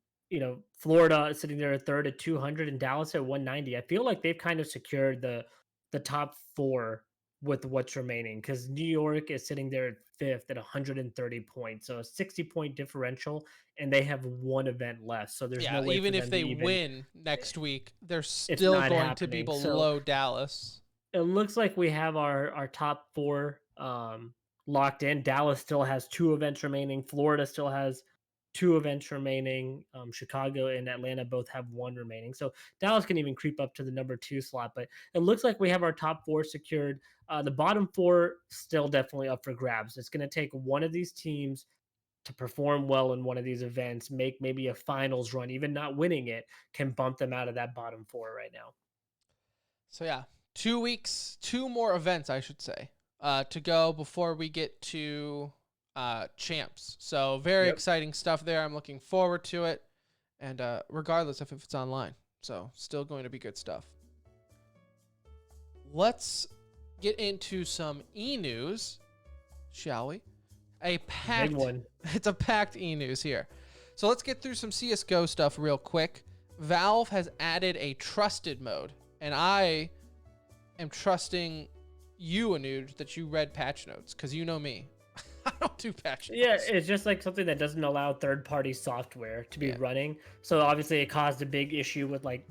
Florida is sitting there at third at 200, and Dallas at 190. I feel like they've kind of secured the top four with what's remaining, because New York is sitting there at fifth at 130 points, so a 60-point differential, and they have one event left. So there's no Yeah, way for even if them to they even. win next week, they're It's still not going to be happening. So below Dallas. it looks like we have our top four locked in. Dallas still has two events remaining. Florida still has 2 events remaining. Chicago and Atlanta both have 1 remaining. So Dallas can even creep up to the number 2 slot. But it looks like we have our top 4 secured. The bottom 4 still definitely up for grabs. It's going to take one of these teams to perform well in one of these events, make maybe a finals run, even not winning it, can bump them out of that bottom 4 right now. So yeah, 2 weeks, 2 more events, I should say, to go before we get to champs. So very exciting stuff there. I'm looking forward to it, and regardless of if it's online, so still going to be good stuff. Let's get into some e-news, shall we? A packed Big one. It's a packed e-news here. So let's get through some CSGO stuff real quick. Valve has added a trusted mode, and I am trusting you, Anuj, that you read patch notes, because you know me. I don't do patch notes. Yeah, it's just like something that doesn't allow third-party software to be running. So obviously it caused a big issue with like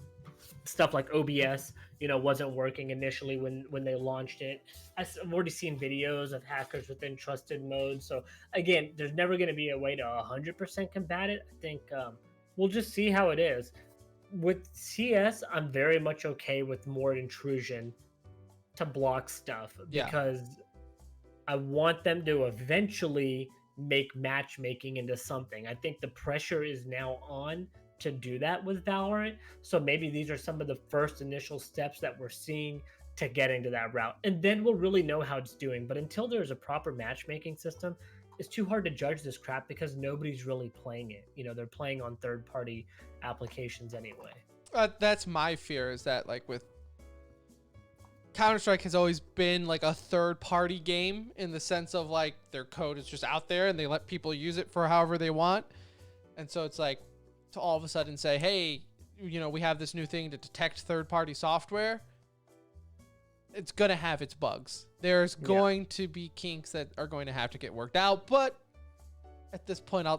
stuff like OBS, wasn't working initially when they launched it. I've already seen videos of hackers within trusted mode. So again, there's never going to be a way to 100% combat it. I think we'll just see how it is. With CS, I'm very much okay with more intrusion to block stuff because I want them to eventually make matchmaking into something. I think the pressure is now on to do that with Valorant. So maybe these are some of the first initial steps that we're seeing to getting to that route. And then we'll really know how it's doing. But until there's a proper matchmaking system, it's too hard to judge this crap because nobody's really playing it. They're playing on third-party applications anyway. That's my fear, is that like with Counter-Strike has always been like a third-party game in the sense of like their code is just out there and they let people use it for however they want. And so it's like to all of a sudden say, hey, we have this new thing to detect third-party software. It's going to have its bugs. There's going to be kinks that are going to have to get worked out. But at this point,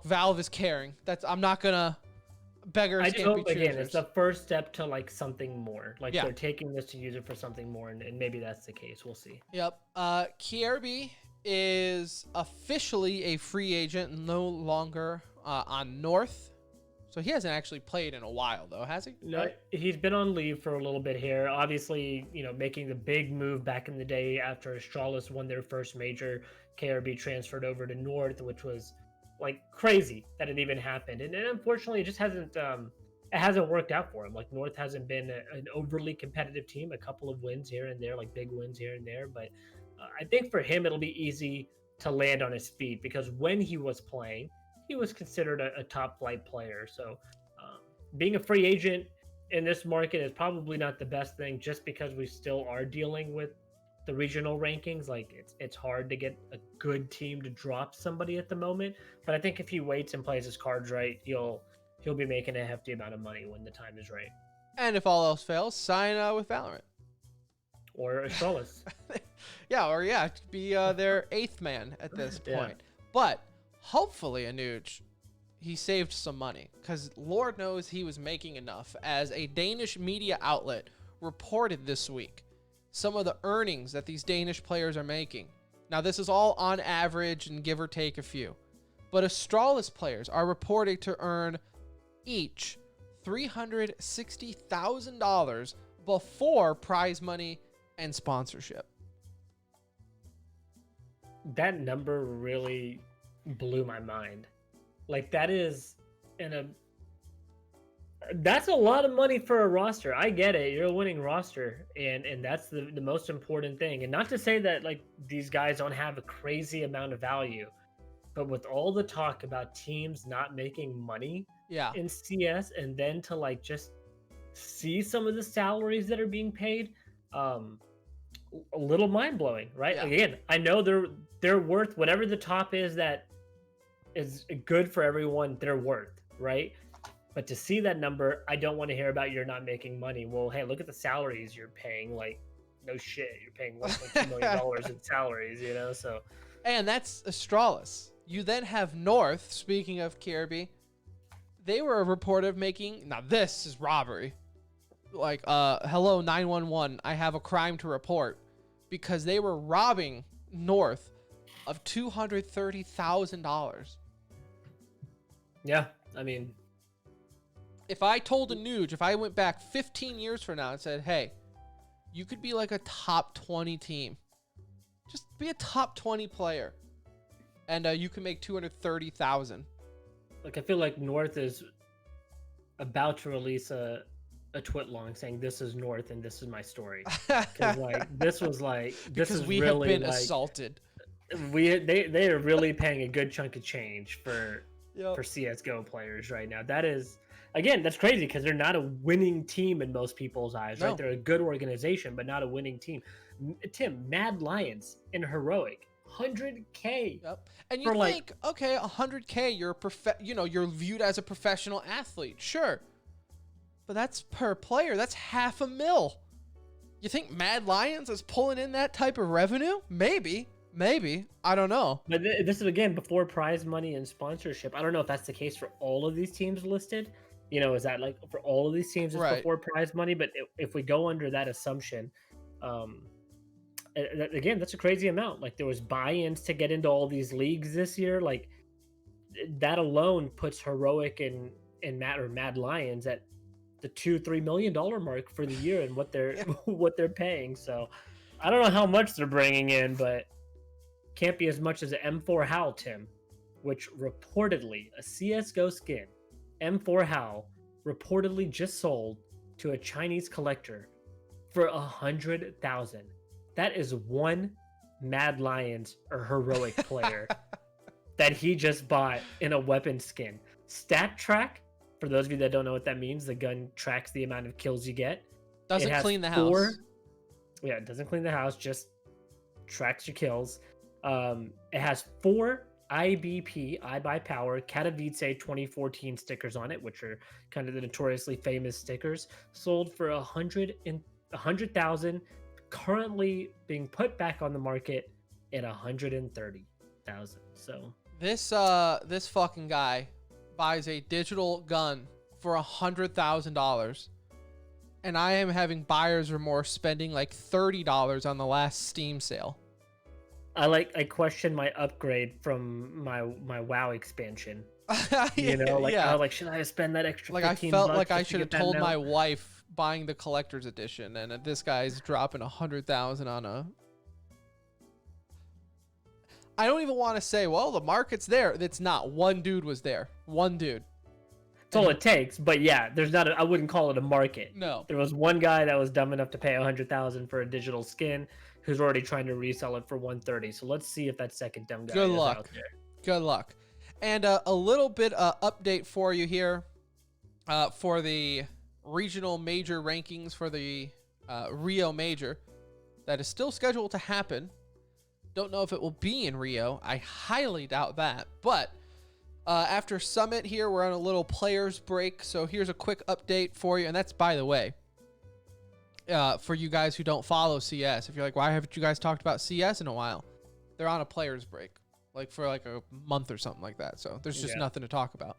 Valve is caring. I'm not going to beggars can't be choosers. Again, it's the first step to like something more. Like they're taking this to use it for something more, and maybe that's the case. We'll see. Yep. KRB is officially a free agent, no longer on North. So he hasn't actually played in a while, though, has he? No, he's been on leave for a little bit here. Obviously, making the big move back in the day after Astralis won their first major, KRB transferred over to North, which was like crazy that it even happened. And unfortunately, it just hasn't worked out for him. Like North hasn't been an overly competitive team. A couple of wins here and there, like big wins here and there. But I think for him, it'll be easy to land on his feet because when he was playing, he was considered a top flight player. So being a free agent in this market is probably not the best thing just because we still are dealing with the regional rankings. Like it's hard to get a good team to drop somebody at the moment. But I think if he waits and plays his cards right, he'll be making a hefty amount of money when the time is right. And if all else fails, sign with Valorant. Or Astralis. Be their 8th man at this point. But hopefully, Anuj, he saved some money because Lord knows he was making enough. As a Danish media outlet reported this week, some of the earnings that these Danish players are making. Now, this is all on average and give or take a few. But Astralis players are reported to earn each $360,000 before prize money and sponsorship. That number really blew my mind. Like that's a lot of money for a roster. I get it. You're a winning roster and that's the most important thing. And not to say that like these guys don't have a crazy amount of value, but with all the talk about teams not making money in CS and then to like just see some of the salaries that are being paid, a little mind-blowing, right? Again, I know they're worth whatever the top is that is good for everyone, they're worth, right? But to see that number, I don't want to hear about you're not making money. Well, hey, look at the salaries you're paying. Like, no shit, you're paying $1.2 million in salaries, So, and that's Astralis. You then have North. Speaking of Kirby, they were reported making. Now this is robbery. Like, hello 911. I have a crime to report, because they were robbing North of $230,000. Yeah, I mean, If I told a Nuge, if I went back 15 years from now and said, hey, you could be like a top 20 team. Just be a top 20 player. And you can make 230,000. like I feel like North is about to release a twit long saying this is North and this is my story. Because this because is we really have been assaulted. They are really paying a good chunk of change for Yep. CS:GO players right now. That is, again, that's crazy because they're not a winning team in most people's eyes, No. right? They're a good organization, but not a winning team. Tim, Mad Lions in Heroic, 100K. Yep. And you For, like- think, okay, 100K, you're viewed as a professional athlete. Sure. But that's per player. That's $500,000. You think Mad Lions is pulling in that type of revenue? Maybe. I don't know. But this is, again, before prize money and sponsorship. I don't know if that's the case for all of these teams listed. Is that like for all of these teams it's Right. before prize money? But if we go under that assumption, again, that's a crazy amount. Like there was buy-ins to get into all these leagues this year. Like that alone puts Heroic and Mad Lions at the $2-3 million mark for the year and what they're what they're paying. So I don't know how much they're bringing in, but can't be as much as an M4 Howl, Tim, which reportedly a CS:GO skin, M4 Howl, reportedly just sold to a Chinese collector for 100,000. That is one Mad Lions or Heroic player that he just bought in a weapon skin. Stat track, for those of you that don't know what that means, the gun tracks the amount of kills you get. Doesn't It has clean the house. Yeah, it doesn't clean the house, just tracks your kills. It has 4 IBP, I Buy Power, Katowice 2014 stickers on it, which are kind of the notoriously famous stickers, sold for 100,000, currently being put back on the market at 130,000. So This fucking guy buys a digital gun for $100,000, and I am having buyer's remorse spending like $30 on the last Steam sale. I question my upgrade from my WoW expansion. I Yeah. was like, should I spend that extra? Like I 15 felt bucks like I just to should have get that told mount? my wife buying the collector's edition, and this guy's dropping 100,000 on a. I don't even want to say, well, the market's there. It's not. One dude was there. One dude. That's all it takes. But yeah, there's not. I wouldn't call it a market. No. There was one guy that was dumb enough to pay 100,000 for a digital skin, who's already trying to resell it for 130. So let's see if that second dumb guy Good is luck. out there. Good luck. And a little bit update for you here for the regional major rankings for the Rio Major that is still scheduled to happen. Don't know if it will be in Rio. I highly doubt that. But after Summit here, we're on a little players break. So here's a quick update for you. And that's, by the way, for you guys who don't follow CS. If you're like, why haven't you guys talked about CS in a while? They're on a players break, like for like a month or something like that. So there's just nothing to talk about.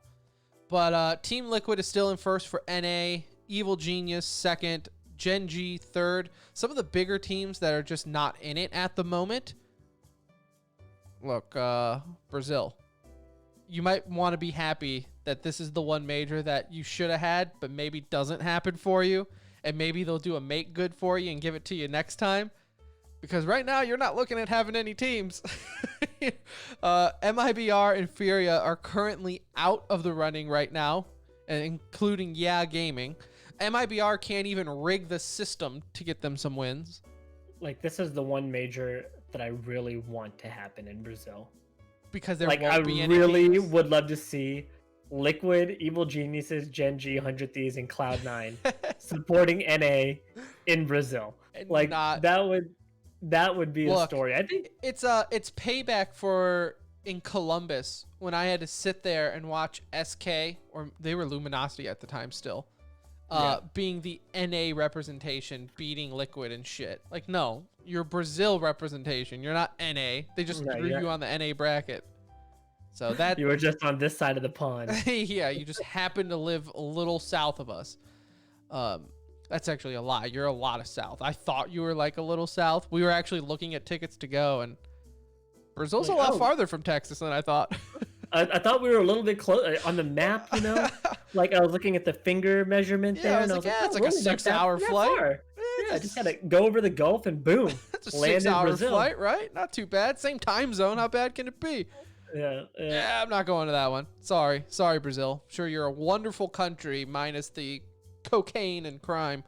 But Team Liquid is still in first for NA, Evil Genius second, Gen G third. Some of the bigger teams that are just not in it at the moment. Look, Brazil. You might want to be happy that this is the one major that you should have had, but maybe doesn't happen for you. And maybe they'll do a make good for you and give it to you next time. Because right now, you're not looking at having any teams. MIBR and Furia are currently out of the running right now, including Gaming. MIBR can't even rig the system to get them some wins. Like, this is the one major that I really want to happen in Brazil. Because there Like, I won't be any really teams. would love to see Liquid, Evil Geniuses, Gen G, 100 Thieves, and Cloud9 supporting NA in Brazil. And Like, not- that would be a Look, story. I think it's payback for in Columbus when I had to sit there and watch SK, or they were Luminosity at the time still, being the NA representation beating Liquid and shit. Like, no, you're Brazil representation. You're not NA. They just threw you on the NA bracket. So that you were just on this side of the pond. yeah, you just happen to live a little south of us. That's actually a lie. You're a lot of south. I thought you were like a little south. We were actually looking at tickets to go, and Brazil's Like, a lot oh. farther from Texas than I thought. I thought we were a little bit close on the map, you know? Like, I was looking at the finger measurement Yeah, there, I was and I like, was like, yeah, "Oh, it's like we're a only not 6-hour that flight. far." Yeah, Yeah, just gotta go over the Gulf and boom, It's a land in 6-hour Brazil. flight, right? Not too bad. Same time zone. How bad can it be? Yeah, yeah. Yeah, I'm not going to that one. Sorry, Brazil. Sure, you're a wonderful country, minus the cocaine and crime.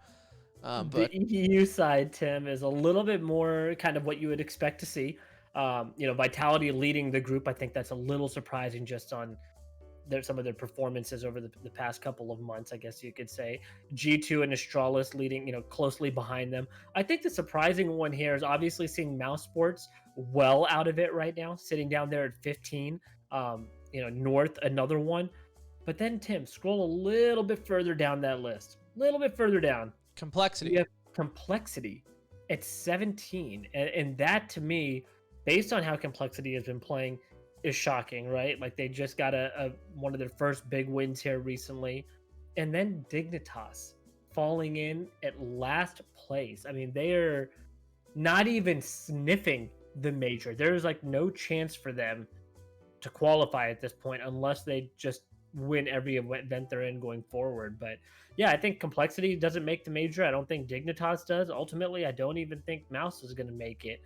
But The EU side, Tim, is a little bit more kind of what you would expect to see. Vitality leading the group. I think that's a little surprising just on some of their performances over the past couple of months, I guess you could say. G2 and Astralis leading, closely behind them. I think the surprising one here is obviously seeing Mouse Sports well out of it right now, sitting down there at 15. North, another one. But then, Tim, scroll a little bit further down that list. A little bit further down. complexity. We have Complexity at 17. And that, to me, based on how Complexity has been playing, is shocking, right? Like, they just got one of their first big wins here recently. And then Dignitas falling in at last place. I mean, they are not even sniffing the major. There's like no chance for them to qualify at this point unless they just win every event they're in going forward. But yeah, I think Complexity doesn't make the major. I don't think Dignitas does. Ultimately, I don't even think Mouse is going to make it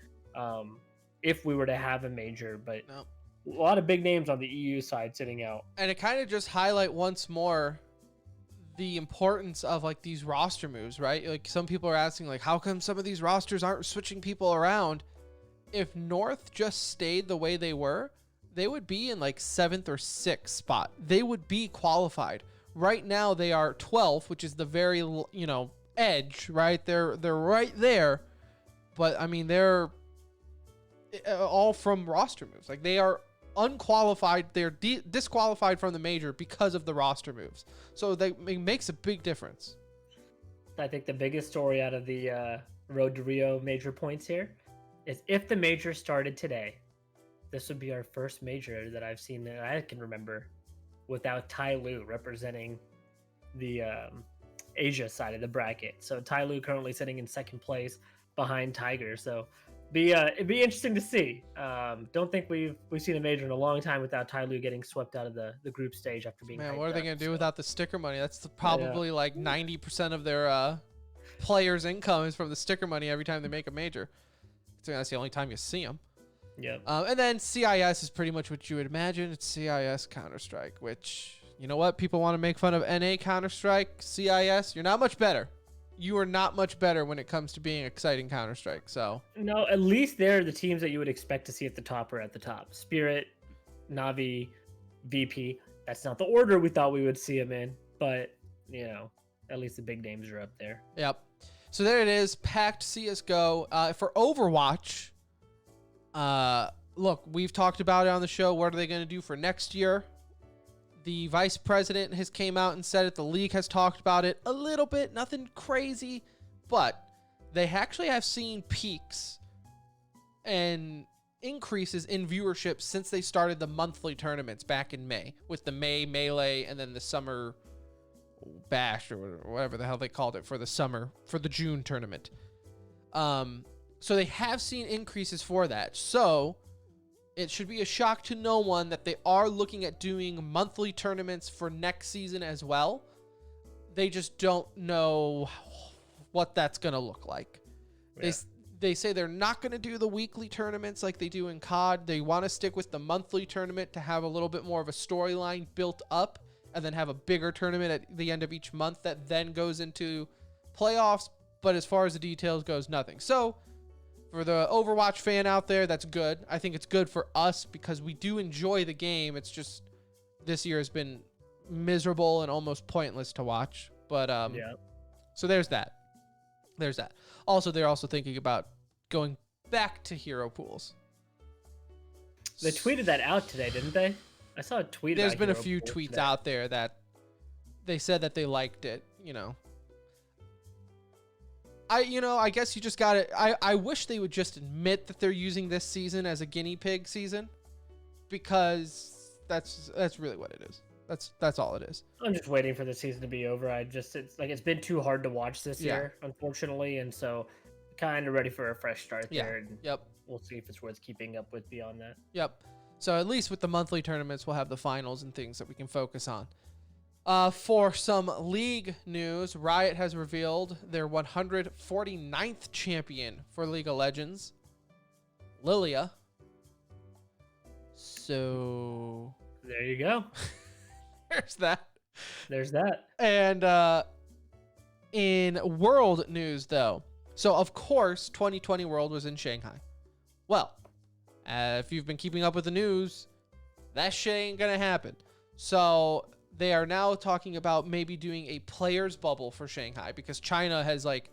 if we were to have a major. But No. a lot of big names on the EU side sitting out. And it kind of just highlight once more the importance of like these roster moves, right? Like, some people are asking, like, how come some of these rosters aren't switching people around? If North just stayed the way they were, they would be in like 7th or 6th spot. They would be qualified. Right now they are 12th, which is the very, edge, right? They're right there. But I mean, they're all from roster moves. Like, they are unqualified. They're disqualified from the major because of the roster moves. So it makes a big difference. I think the biggest story out of the Road to Rio major points here is if the major started today, this would be our first major that I've seen that I can remember without Tai Lu representing the Asia side of the bracket. So Tai Lu currently sitting in 2nd place behind Tiger. So it'd be interesting to see. Don't think we've seen a major in a long time without Tai Lu getting swept out of the group stage after being. Man, what are they going to do so. without the sticker money? That's probably like 90% of their players' income is from the sticker money every time they make a major. So that's the only time you see them. Yeah. And then CIS is pretty much what you would imagine. It's CIS Counter-Strike, which, you know what? People want to make fun of NA Counter-Strike, CIS. You're not much better. You are not much better when it comes to being exciting Counter-Strike. So No, at least they're the teams that you would expect to see at the top or at the top. Spirit, Navi, VP. That's not the order we thought we would see them in, but at least the big names are up there. Yep. So there it is. Packed CSGO. For Overwatch, look, we've talked about it on the show. What are they going to do for next year? The vice president has came out and said it. The league has talked about it a little bit. Nothing crazy, but they actually have seen peaks and increases in viewership since they started the monthly tournaments back in May, with the May Melee and then the Summer Bash or whatever the hell they called it for the June tournament. So they have seen increases for that. So it should be a shock to no one that they are looking at doing monthly tournaments for next season as well. They just don't know what that's going to look like. Yeah. They say they're not going to do the weekly tournaments like they do in COD. They want to stick with the monthly tournament to have a little bit more of a storyline built up, and then have a bigger tournament at the end of each month that then goes into playoffs. But as far as the details goes, nothing. So for the Overwatch fan out there, that's good. I think it's good for us because we do enjoy the game. It's just this year has been miserable and almost pointless to watch. But yeah. So there's that. There's that. Also, they're also thinking about going back to hero pools. They tweeted that out today, didn't they? I saw a tweet. There's been a few tweets out there that they said that they liked it. I guess you just got it. I wish they would just admit that they're using this season as a guinea pig season, because that's really what it is. That's all it is. I'm just waiting for the season to be over. It's been too hard to watch this year, unfortunately, and so kind of ready for a fresh start there. And Yep. We'll see if it's worth keeping up with beyond that. Yep. So at least with the monthly tournaments, we'll have the finals and things that we can focus on. For some league news, Riot has revealed their 149th champion for League of Legends, Lilia. So There you go. there's that. There's that. And in world news, though, so of course 2020 World was in Shanghai. Well, if you've been keeping up with the news, that shit ain't gonna happen. So they are now talking about maybe doing a players bubble for Shanghai because China has like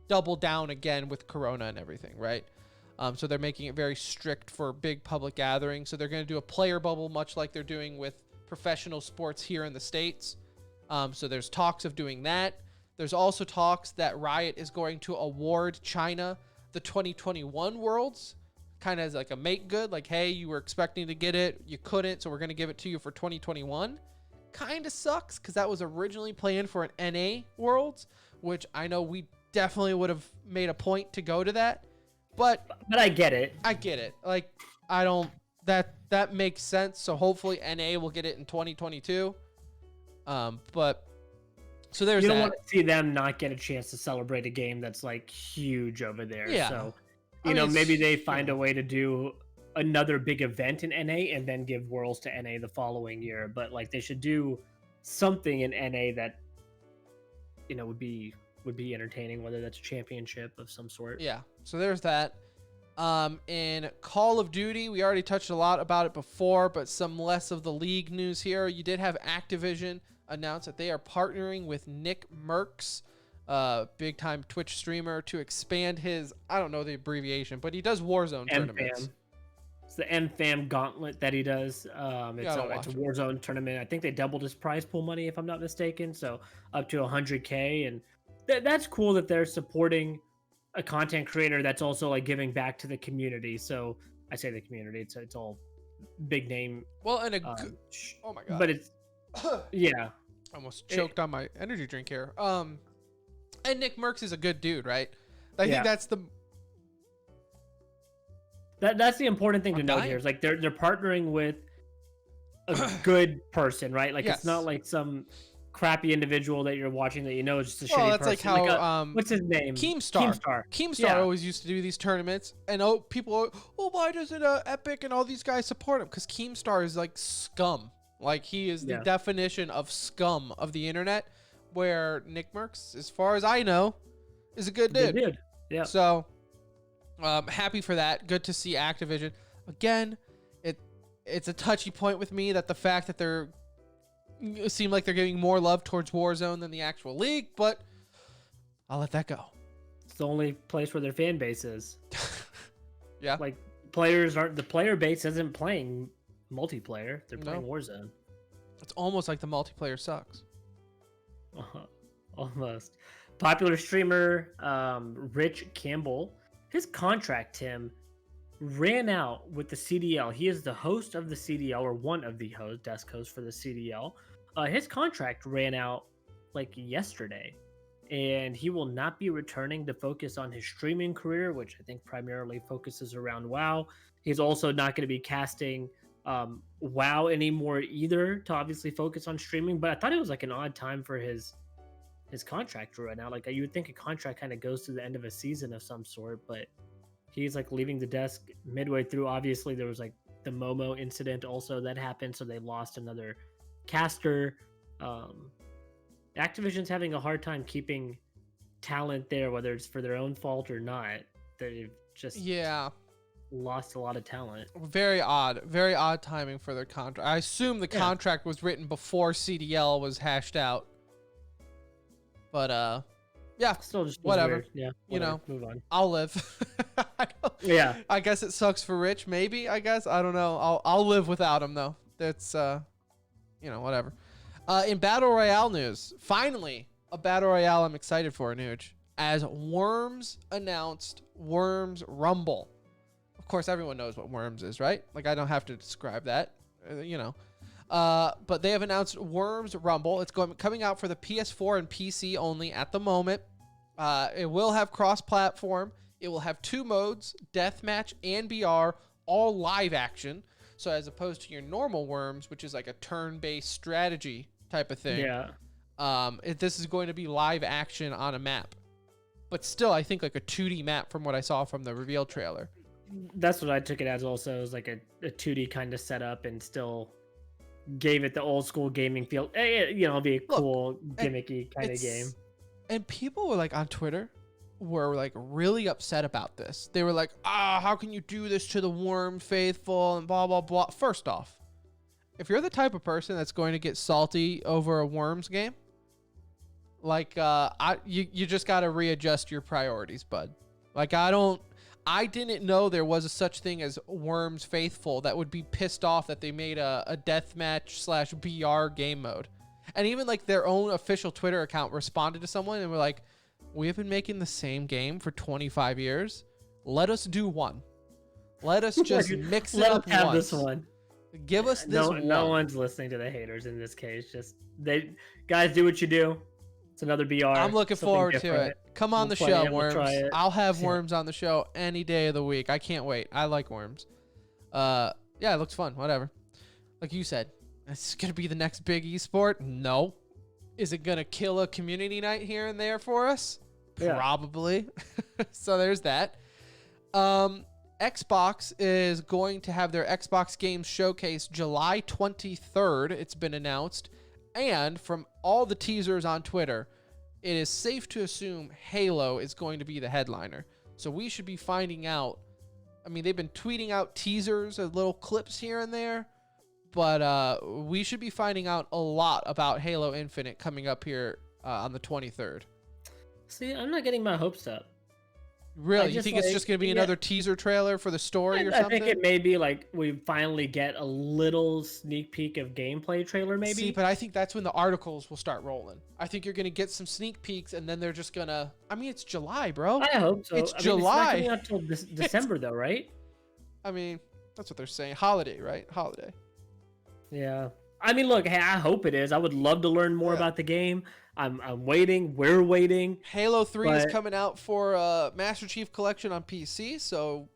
doubled down again with Corona and everything, right? So they're making it very strict for big public gatherings. So they're going to do a player bubble, much like they're doing with professional sports here in the States. So there's talks of doing that. There's also talks that Riot is going to award China the 2021 Worlds, kind of as like a make good, like, hey, you were expecting to get it, you couldn't, so we're going to give it to you for 2021. Kind of sucks because that was originally planned for an NA Worlds, which I know we definitely would have made a point to go to that. But I get it. I get it. Like, I don't, that makes sense. So hopefully NA will get it in 2022. But so there's You don't that. want to see them not get a chance to celebrate a game that's like huge over there. Yeah. So, I you know, mean, maybe they it's, find a way to do another big event in NA and then give Worlds to NA the following year. But like they should do something in NA that, you know, would be entertaining, whether that's a championship of some sort. Yeah. So there's that. In Call of Duty, we already touched a lot about it before, but some less of the league news here. You did have Activision announce that they are partnering with Nick Merckx, big time Twitch streamer, to expand his, I don't know the abbreviation, but he does Warzone tournaments. It's the MFAM gauntlet that he does. It's a Warzone tournament. I think they doubled his prize pool money, if I'm not mistaken, so up to 100K. And that's cool that they're supporting a content creator that's also like giving back to the community. So I say the community, it's all big name. Well, and oh my god! But it's yeah. I almost choked on my energy drink here. And Nick Merckx is a good dude, right? I think that's the that's the important thing to note here. Is like they're partnering with a good person, right? Like it's not like some crappy individual that you're watching that you know is just a shitty person. That's like how like what's his name? Keemstar always used to do these tournaments, and people why doesn't Epic and all these guys support him? Because Keemstar is like scum. Like he is the definition of scum of the internet. Where Nick Merckx, as far as I know, is a good dude. Yeah. So happy for that. Good to see Activision again. It's a touchy point with me that the fact that it seem like they're giving more love towards Warzone than the actual league, but I'll let that go. It's the only place where their fan base is. Yeah. Like the player base isn't playing multiplayer. They're playing Warzone. It's almost like the multiplayer sucks. Almost. Popular streamer Rich Campbell, his contract, Tim, ran out with the CDL. He is the host of the CDL, or one of the desk hosts for the CDL. His contract ran out like yesterday, and he will not be returning to focus on his streaming career, which I think primarily focuses around WoW. He's also not going to be casting WoW anymore either, to obviously focus on streaming. But I thought it was like an odd time for his contract to run out. Like you would think a contract kind of goes to the end of a season of some sort, but he's like leaving the desk midway through. Obviously there was like the Momo incident also that happened, so they lost another caster. Activision's having a hard time keeping talent there, whether it's for their own fault or not. They've just lost a lot of talent. Very odd timing for their contract. I assume the contract was written before CDL was hashed out, but still just whatever. Weird. You know, move on. I'll live. I guess it sucks for Rich. Maybe, I guess, I don't know. I'll live without him though. That's whatever. In Battle Royale news, finally a Battle Royale I'm excited for, Nuge, as Worms announced Worms Rumble. Of course, everyone knows what Worms is, right? Like, I don't have to describe that, but they have announced Worms Rumble. It's coming out for the PS4 and PC only at the moment. It will have cross-platform. It will have 2 modes, Deathmatch and BR, all live action. So as opposed to your normal Worms, which is like a turn-based strategy type of thing, this is going to be live action on a map. But still, I think like a 2D map from what I saw from the reveal trailer. That's what I took it as also. It was like a 2D kind of setup and still gave it the old school gaming feel. It'll be a cool, gimmicky kind of game. And people were like on Twitter were like really upset about this. They were like, how can you do this to the Worm faithful and blah, blah, blah. First off, if you're the type of person that's going to get salty over a Worms game, like you just got to readjust your priorities, bud. Like I didn't know there was a such thing as Worms faithful that would be pissed off that they made a deathmatch / BR game mode. And even like their own official Twitter account responded to someone and were like, we have been making the same game for 25 years. Let us do one. Let us just mix it up have once. This one. Give us this one. No one's listening to the haters in this case. Just guys, do what you do. It's another BR. I'm looking forward to it. Come on the show, Worms. I'll have Worms on the show any day of the week. I can't wait. I like Worms. Yeah, it looks fun. Whatever. Like you said, it's going to be the next big esport. No. Is it going to kill a community night here and there for us? Yeah. Probably. So there's that. Xbox is going to have their Xbox Games Showcase July 23rd. It's been announced. And from all the teasers on Twitter, it is safe to assume Halo is going to be the headliner. So we should be finding out. I mean, they've been tweeting out teasers and little clips here and there, but we should be finding out a lot about Halo Infinite coming up here on the 23rd. See, I'm not getting my hopes up. Really? You think it's just going to be another teaser trailer for the story or something? I think it may be like we finally get a little sneak peek of gameplay trailer maybe. See, but I think that's when the articles will start rolling. I think you're going to get some sneak peeks and then they're just going to... I mean, it's July, bro. I hope so. It's July. It's not coming out till December though, right? I mean, that's what they're saying. Holiday, right? Holiday. Yeah. I mean, look, hey, I hope it is. I would love to learn more about the game. I'm waiting. We're waiting. Halo 3 is coming out for Master Chief Collection on PC, so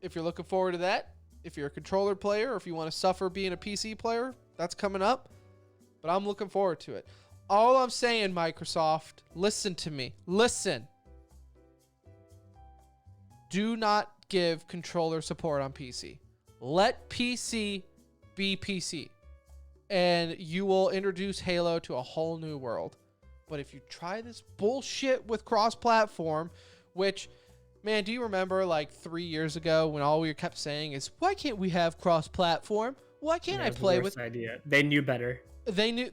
if you're looking forward to that, if you're a controller player or if you want to suffer being a PC player, that's coming up. But I'm looking forward to it. All I'm saying, Microsoft, listen to me. Listen. Do not give controller support on PC. Let PC be PC. And you will introduce Halo to a whole new world. But if you try this bullshit with cross-platform, which, man, do you remember like 3 years ago when all we kept saying is, why can't we have cross-platform? Why can't I play with... idea. They knew better. They knew...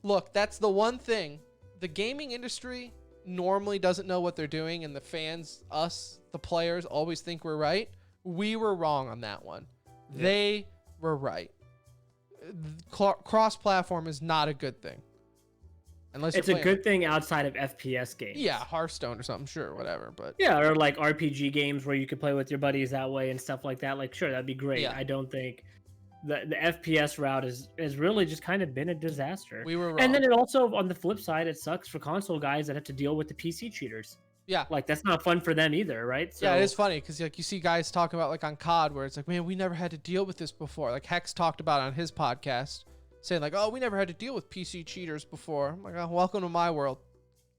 Look, that's the one thing. The gaming industry normally doesn't know what they're doing, and the fans, us, the players, always think we're right. We were wrong on that one. Yep. They were right. Cross-platform is not a good thing. Unless it's a good thing outside of FPS games. Yeah, Hearthstone or something, sure, whatever. But yeah, or like RPG games where you can play with your buddies that way and stuff like that. Like, sure, that'd be great. Yeah. I don't think the FPS route has really just kind of been a disaster. We were wrong. And then it also, on the flip side, it sucks for console guys that have to deal with the PC cheaters. Yeah, like that's not fun for them either, right? So, yeah, it is funny because like you see guys talking about like on COD where it's like, man, we never had to deal with this before. Like Hex talked about on his podcast, saying like, oh, we never had to deal with PC cheaters before. I'm like, oh, welcome to my world.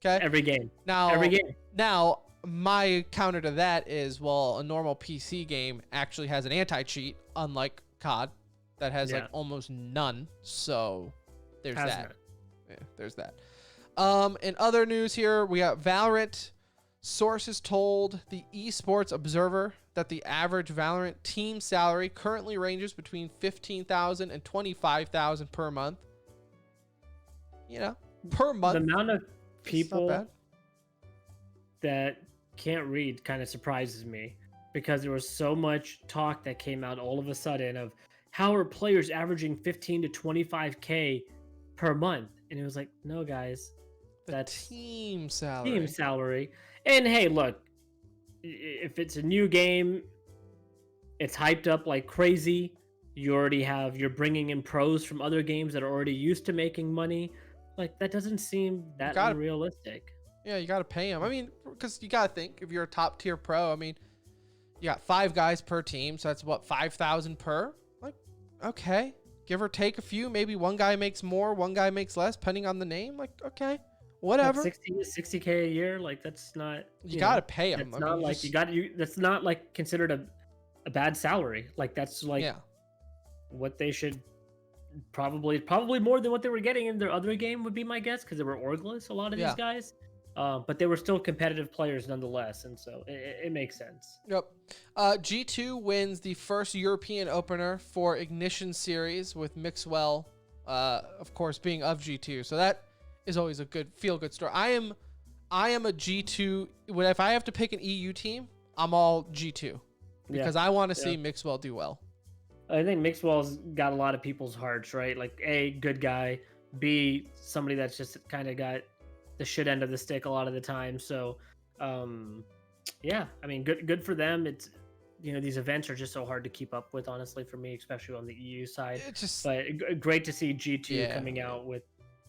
Okay. Every game. Now, my counter to that is, well, a normal PC game actually has an anti-cheat, unlike COD, that has like almost none. So there's that. Yeah, there's that. In other news here, we got Valorant. Sources told the Esports Observer that the average Valorant team salary currently ranges between $15,000 and $25,000 per month. You know, per month. The amount of people that can't read kind of surprises me because there was so much talk that came out all of a sudden of how are players averaging 15 to 25K per month, and it was like, no, guys, that's team salary. Team salary. And hey, look, if it's a new game, it's hyped up like crazy. You're bringing in pros from other games that are already used to making money. Like, that doesn't seem that unrealistic. Yeah, you got to pay them. I mean, because you got to think, if you're a top tier pro, I mean, you got 5 guys per team, so that's what, 5,000 per? Like, Okay. Give or take a few. Maybe one guy makes more, one guy makes less, depending on the name. Like, okay, whatever. Like 60K a year, like that's not. You got to pay him. That's not like that's not like considered a bad salary. Like that's like what they should probably more than what they were getting in their other game would be my guess, because they were orgless, a lot of these guys. But they were still competitive players nonetheless, and so it makes sense. Yep. G2 wins the first European opener for Ignition Series with Mixwell, of course, being of G2. So that is always a good feel-good story. I am a G2. If I have to pick an EU team, I'm all G2 because I want to see Mixwell do well. I think Mixwell's got a lot of people's hearts, right? Like A, good guy, B, somebody that's just kind of got the shit end of the stick a lot of the time. So, yeah, I mean, good for them. It's, these events are just so hard to keep up with, honestly, for me, especially on the EU side. But great to see G2 coming out with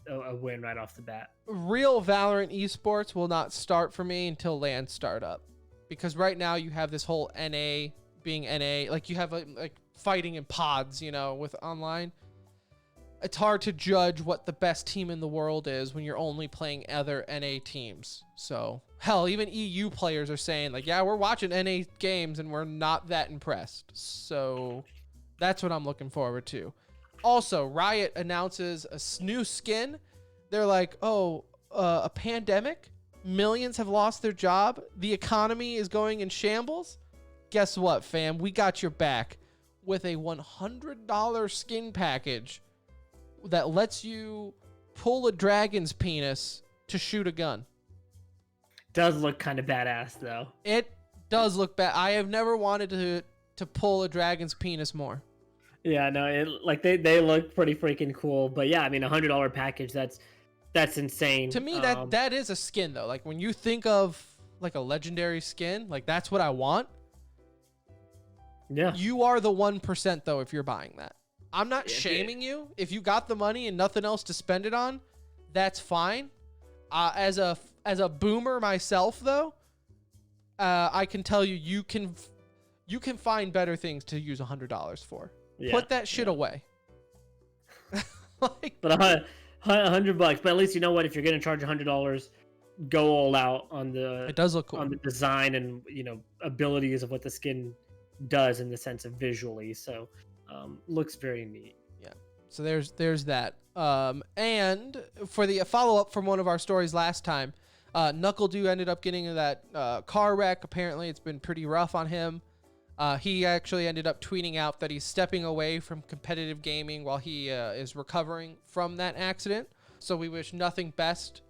a win right off the bat. Real Valorant esports will not start for me until LAN start up, because right now you have this whole NA being NA, like you have like fighting in pods, with online. It's hard to judge what the best team in the world is when you're only playing other NA teams. So hell, even EU players are saying like, yeah, we're watching NA games and we're not that impressed. So that's what I'm looking forward to. Also, Riot announces a new skin. They're like, a pandemic, millions have lost their job, the economy is going in shambles. Guess what, fam? We got your back with a $100 skin package that lets you pull a dragon's penis to shoot a gun. Does look kind of badass, though. It does look bad. I have never wanted to pull a dragon's penis more. Yeah, no, they look pretty freaking cool. But yeah, I mean, $100 package, that's insane. To me, that is a skin, though. Like when you think of like a legendary skin, like that's what I want. Yeah. You are the 1%, though, if you're buying that. I'm not shaming you. If you got the money and nothing else to spend it on, that's fine. As a boomer myself, though, I can tell you can find better things to use $100 for. Yeah, put that shit away. But $100, but at least you know what? If you're gonna charge $100, go all out on the. It does look cool on the design and abilities of what the skin does in the sense of visually. So looks very neat. Yeah, so there's that. And for the follow-up from one of our stories last time, NuckleDu ended up getting in that car wreck. Apparently it's been pretty rough on him. He actually ended up tweeting out that he's stepping away from competitive gaming while he is recovering from that accident. So we wish nothing best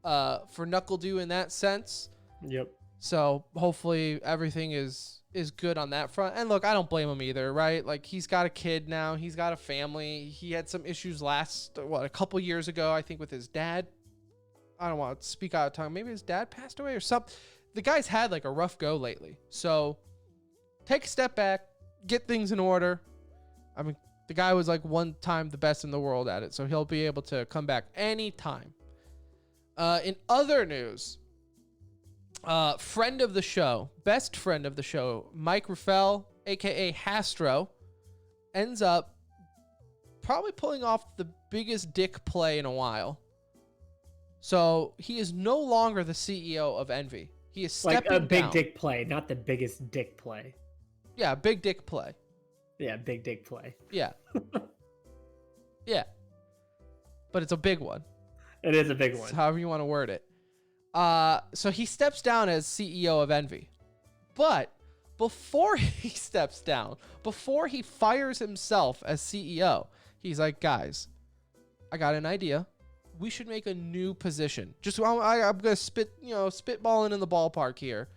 for NuckleDu in that sense. Yep. So hopefully everything is good on that front. And look, I don't blame him either, right? Like he's got a kid now, he's got a family. He had some issues a couple years ago, I think, with his dad. I don't want to speak out of time. Maybe his dad passed away or something. The guy's had like a rough go lately. So take a step back, get things in order. I mean, the guy was like one time the best in the world at it, so he'll be able to come back anytime. In other news, friend of the show, best friend of the show, Mike Raffel, aka Hastro, ends up probably pulling off the biggest dick play in a while. So he is no longer the CEO of Envy. He is stepping down. Like a big dick play, not the biggest dick play. Yeah, big dick play. Yeah, big dick play. Yeah. Yeah. But it's a big one. It is a big one. It's however you want to word it. So he steps down as CEO of Envy. But before he steps down, before he fires himself as CEO, he's like, guys, I got an idea. We should make a new position. I'm going to spitballing in the ballpark here.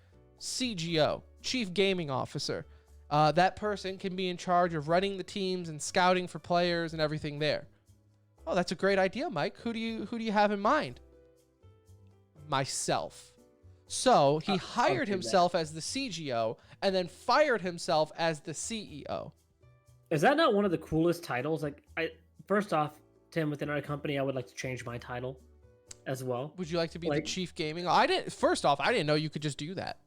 CGO, Chief Gaming Officer. That person can be in charge of running the teams and scouting for players and everything there. Oh, that's a great idea, Mike. Who do you have in mind? Myself. So he hired himself as the CGO and then fired himself as the CEO. Is that not one of the coolest titles? Like, first off, Tim, within our company, I would like to change my title as well. Would you like to be the Chief Gaming? I didn't know you could just do that.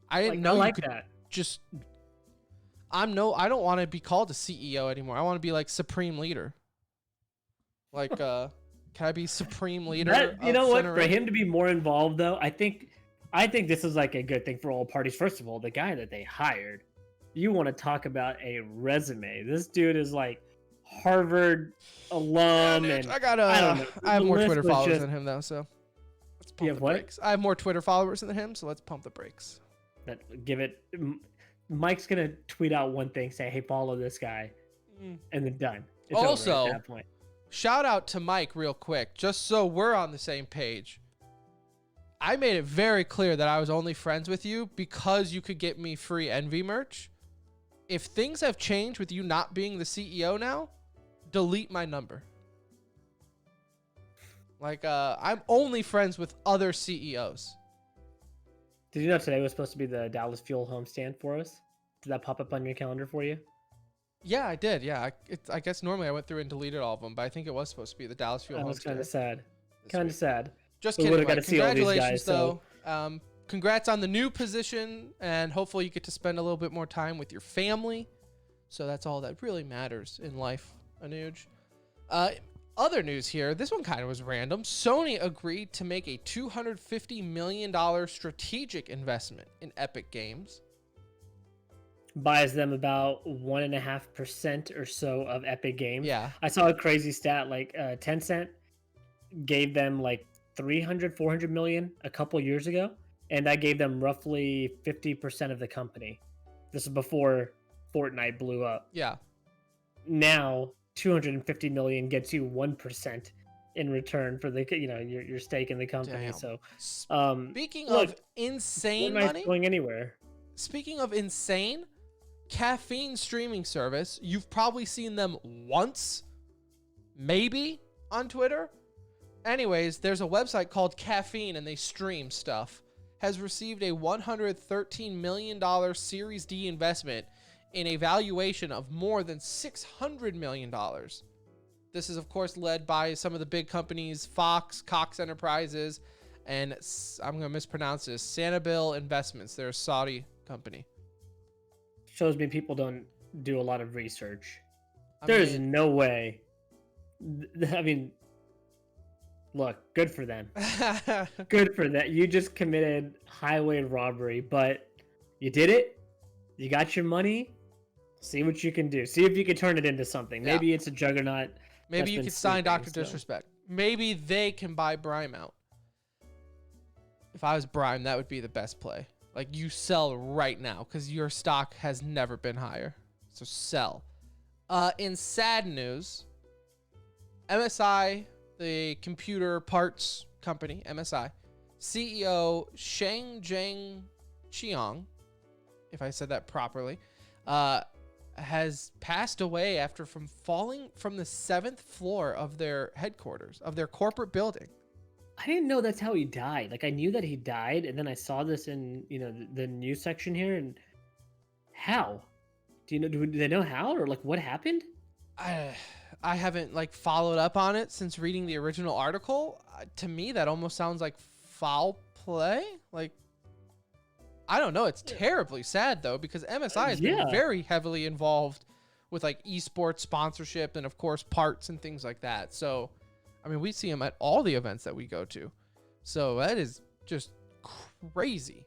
I didn't know you could that. Just I don't want to be called a CEO anymore. I want to be like supreme leader. Like, can I be supreme leader? You know what? Center For Ring? him to be more involved, though, I think this is like a good thing for all parties. First of all, the guy that they hired, you want to talk about a resume? This dude is like Harvard alum, Yeah, dude, and I got I don't know. I have The more list Twitter was followers just- than him though, so let's You pump have the what? brakes. I have more Twitter followers than him, so let's pump the brakes. That give it. Mike's gonna tweet out one thing, say, "Hey, follow this guy," and then done. It's over Also, at that point. Shout out to Mike real quick, just so we're on the same page. I made it very clear that I was only friends with you because you could get me free Envy merch. If things have changed with you not being the CEO now, delete my number. Like, I'm only friends with other CEOs. Did you know today was supposed to be the Dallas Fuel homestand for us? Did that pop up on your calendar for you? Yeah, I did. Yeah, I guess normally I went through and deleted all of them, but I think it was supposed to be the Dallas Fuel That was kind of homestand. sad. this Kind week. of sad. Just We kidding. would've got Mike. to see all these Congratulations, guys, so- though. Congrats on the new position, and hopefully you get to spend a little bit more time with your family. So that's all that really matters in life, Anuj. Other news here. This one kind of was random. Sony agreed to make a $250 million strategic investment in Epic Games. Buys them about 1.5% or so of Epic Games. Yeah. I saw a crazy stat, like Tencent gave them like 400 million a couple years ago, and that gave them roughly 50% of the company. This is before Fortnite blew up. Yeah. Now 250 million gets you 1% in return for the your stake in the company. Damn. So Speaking look, of insane Fortnite's money, going anywhere. speaking of insane, Caffeine streaming service, you've probably seen them once, maybe, on Twitter. Anyways, there's a website called Caffeine, and they stream stuff. Has received a $113 million Series D investment in a valuation of more than $600 million. This is, of course, led by some of the big companies, Fox, Cox Enterprises, and I'm going to mispronounce this, Sanibel Investments. They're a Saudi company. Shows me people don't do a lot of research. I There's mean- no way. I mean, look, good for them. Good for that. You just committed highway robbery, but you did it. You got your money. See what you can do. See if you can turn it into something. Yeah. Maybe it's a juggernaut. Maybe that's you been could sign sleeping, Dr. so. Disrespect. Maybe they can buy Brime out. If I was Brime, that would be the best play. Like, you sell right now because your stock has never been higher. So sell. In sad news, MSI, the computer parts company, MSI, CEO Sheng Zheng Qiang, if I said that properly, has passed away after falling from the 7th floor of their headquarters, of their corporate building. I didn't know that's how he died. Like, I knew that he died, and then I saw this in the news section here. And how? Do you know? Do they know how, or like what happened? I haven't like followed up on it since reading the original article. To me, that almost sounds like foul play. Like, I don't know. It's terribly sad though, because MSI has been Yeah. very heavily involved with like esports sponsorship and of course parts and things like that. So, I mean, we see him at all the events that we go to. So that is just crazy.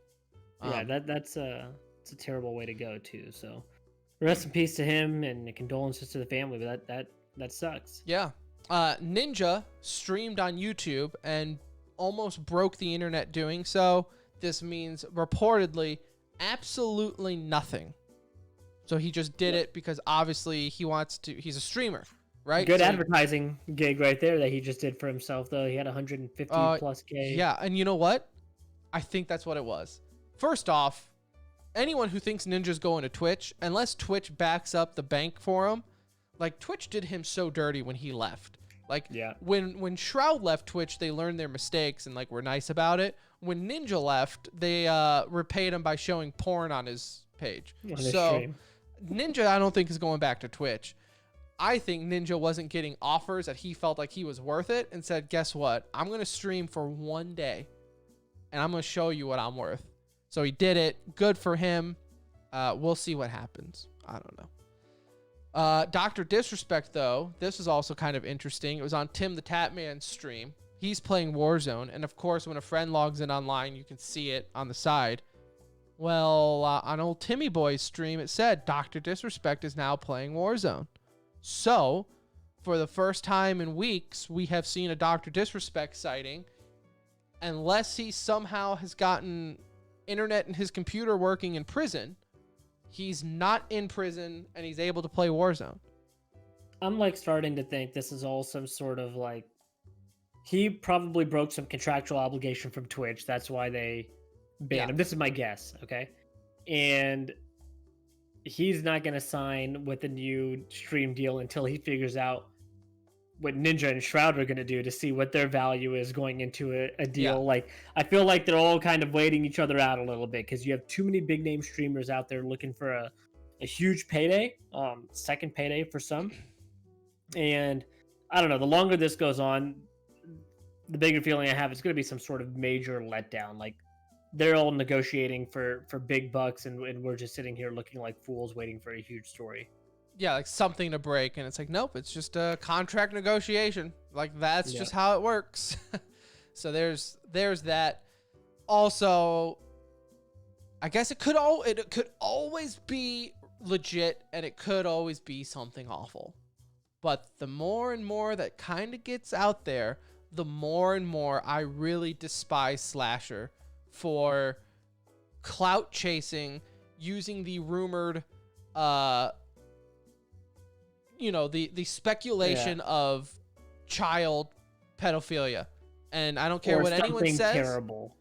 Yeah, that's it's a terrible way to go too. So, rest in peace to him, and condolences to the family. But that sucks. Yeah. Ninja streamed on YouTube and almost broke the internet doing so. This means reportedly absolutely nothing. So he just did it because obviously he's a streamer, right? Good So advertising gig right there that he just did for himself, though. He had 150 plus K. Yeah, and you know what? I think that's what it was. First off, anyone who thinks Ninja's going to Twitch, unless Twitch backs up the bank for him, like Twitch did him so dirty when he left. Like, Yeah. when Shroud left Twitch, they learned their mistakes and like were nice about it. When Ninja left, they repaid him by showing porn on his page. On his So stream. Ninja, I don't think is going back to Twitch. I think Ninja wasn't getting offers that he felt like he was worth it and said, guess what? I'm going to stream for one day and I'm going to show you what I'm worth. So he did it. Good for him. We'll see what happens. I don't know. Dr. Disrespect, though, this is also kind of interesting. It was on Tim the Tatman's stream. He's playing Warzone, and of course, when a friend logs in online, you can see it on the side. Well, on old Timmy Boy's stream, it said Dr. Disrespect is now playing Warzone. So, for the first time in weeks, we have seen a Dr. Disrespect sighting. Unless he somehow has gotten internet and his computer working in prison, he's not in prison and he's able to play Warzone. I'm like starting to think this is all some sort of like, he probably broke some contractual obligation from Twitch. That's why they banned him. This is my guess, okay? And he's not going to sign with a new stream deal until he figures out what Ninja and Shroud are going to do to see what their value is going into a deal. Yeah. Like, I feel like they're all kind of waiting each other out a little bit because you have too many big name streamers out there looking for a huge payday, second payday for some. And I don't know, the longer this goes on, the bigger feeling I have it's going to be some sort of major letdown. Like, they're all negotiating for big bucks, and we're just sitting here looking like fools waiting for a huge story. Yeah, like something to break, and it's like, nope, it's just a contract negotiation. Like, that's just how it works. So there's that. Also, I guess it could always be legit, and it could always be something awful. But the more and more that kind of gets out there, the more and more I really despise Slasher for clout chasing, using the rumored the speculation of child pedophilia. And I don't care what anyone says. Terrible.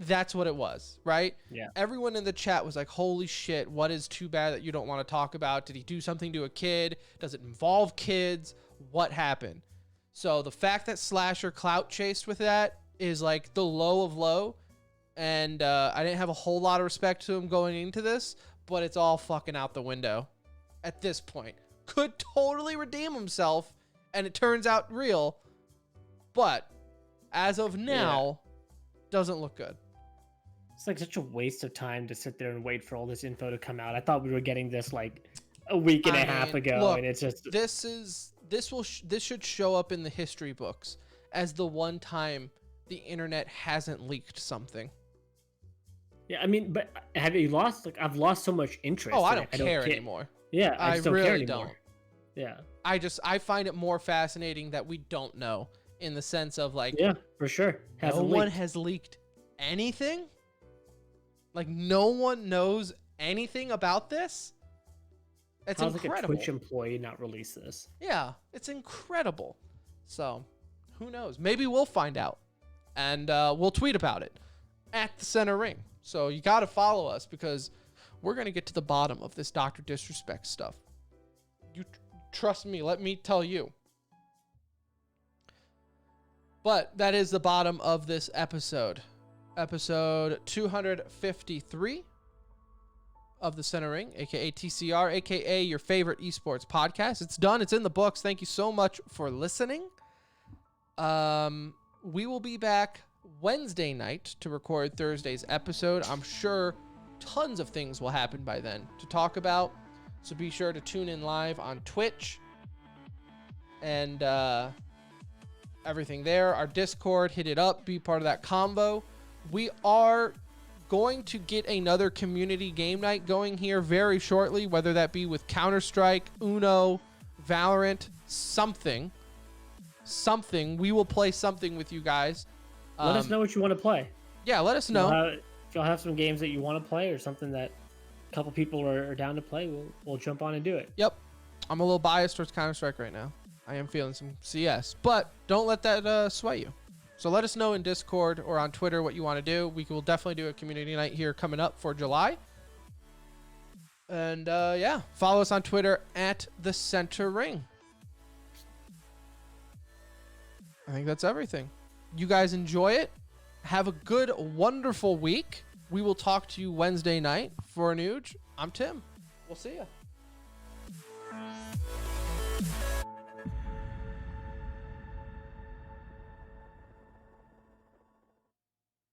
That's what it was, right? Yeah. Everyone in the chat was like, holy shit, what is too bad that you don't want to talk about? Did he do something to a kid? Does it involve kids? What happened? So the fact that Slasher clout chased with that is like the low of low. And I didn't have a whole lot of respect to him going into this, but it's all fucking out the window at this point. Could totally redeem himself, and it turns out real, but as of now, doesn't look good. It's like such a waste of time to sit there and wait for all this info to come out. I thought we were getting this like a week and a half ago, look, and it's just this should show up in the history books as the one time the internet hasn't leaked something. Yeah, I mean, but have you lost? Like, I've lost so much interest. Oh, I don't care anymore. Yeah, I still really care anymore. don't. Yeah. I find it more fascinating that we don't know, in the sense of like, yeah, for sure. No one has leaked anything. Like, no one knows anything about this. It's incredible. Like a Twitch employee not release this? Yeah, it's incredible. So, who knows? Maybe we'll find out, and we'll tweet about it at the Center Ring. So you got to follow us, because we're gonna get to the bottom of this Dr. Disrespect stuff. You trust me. Let me tell you. But that is the bottom of this episode. Episode 253 of the Center Ring, aka TCR, aka your favorite esports podcast. It's done. It's in the books. Thank you so much for listening. We will be back Wednesday night to record Thursday's episode. I'm sure tons of things will happen by then to talk about. So be sure to tune in live on Twitch and everything there. Our Discord, hit it up, be part of that combo. We are going to get another community game night going here very shortly, whether that be with Counter-Strike, Uno, Valorant, something. We will play something with you guys. Let us know what you want to play. Yeah, let us know. If y'all have some games that you want to play, or something that a couple people are down to play, we'll jump on and do it. Yep. I'm a little biased towards Counter-Strike right now. I am feeling some CS, but don't let that sway you. So let us know in Discord or on Twitter what you want to do. We will definitely do a community night here coming up for July. And yeah, follow us on Twitter at the Center Ring. I think that's everything. You guys enjoy it. Have a good, wonderful week. We will talk to you Wednesday night for a Nuge. I'm Tim. We'll see ya.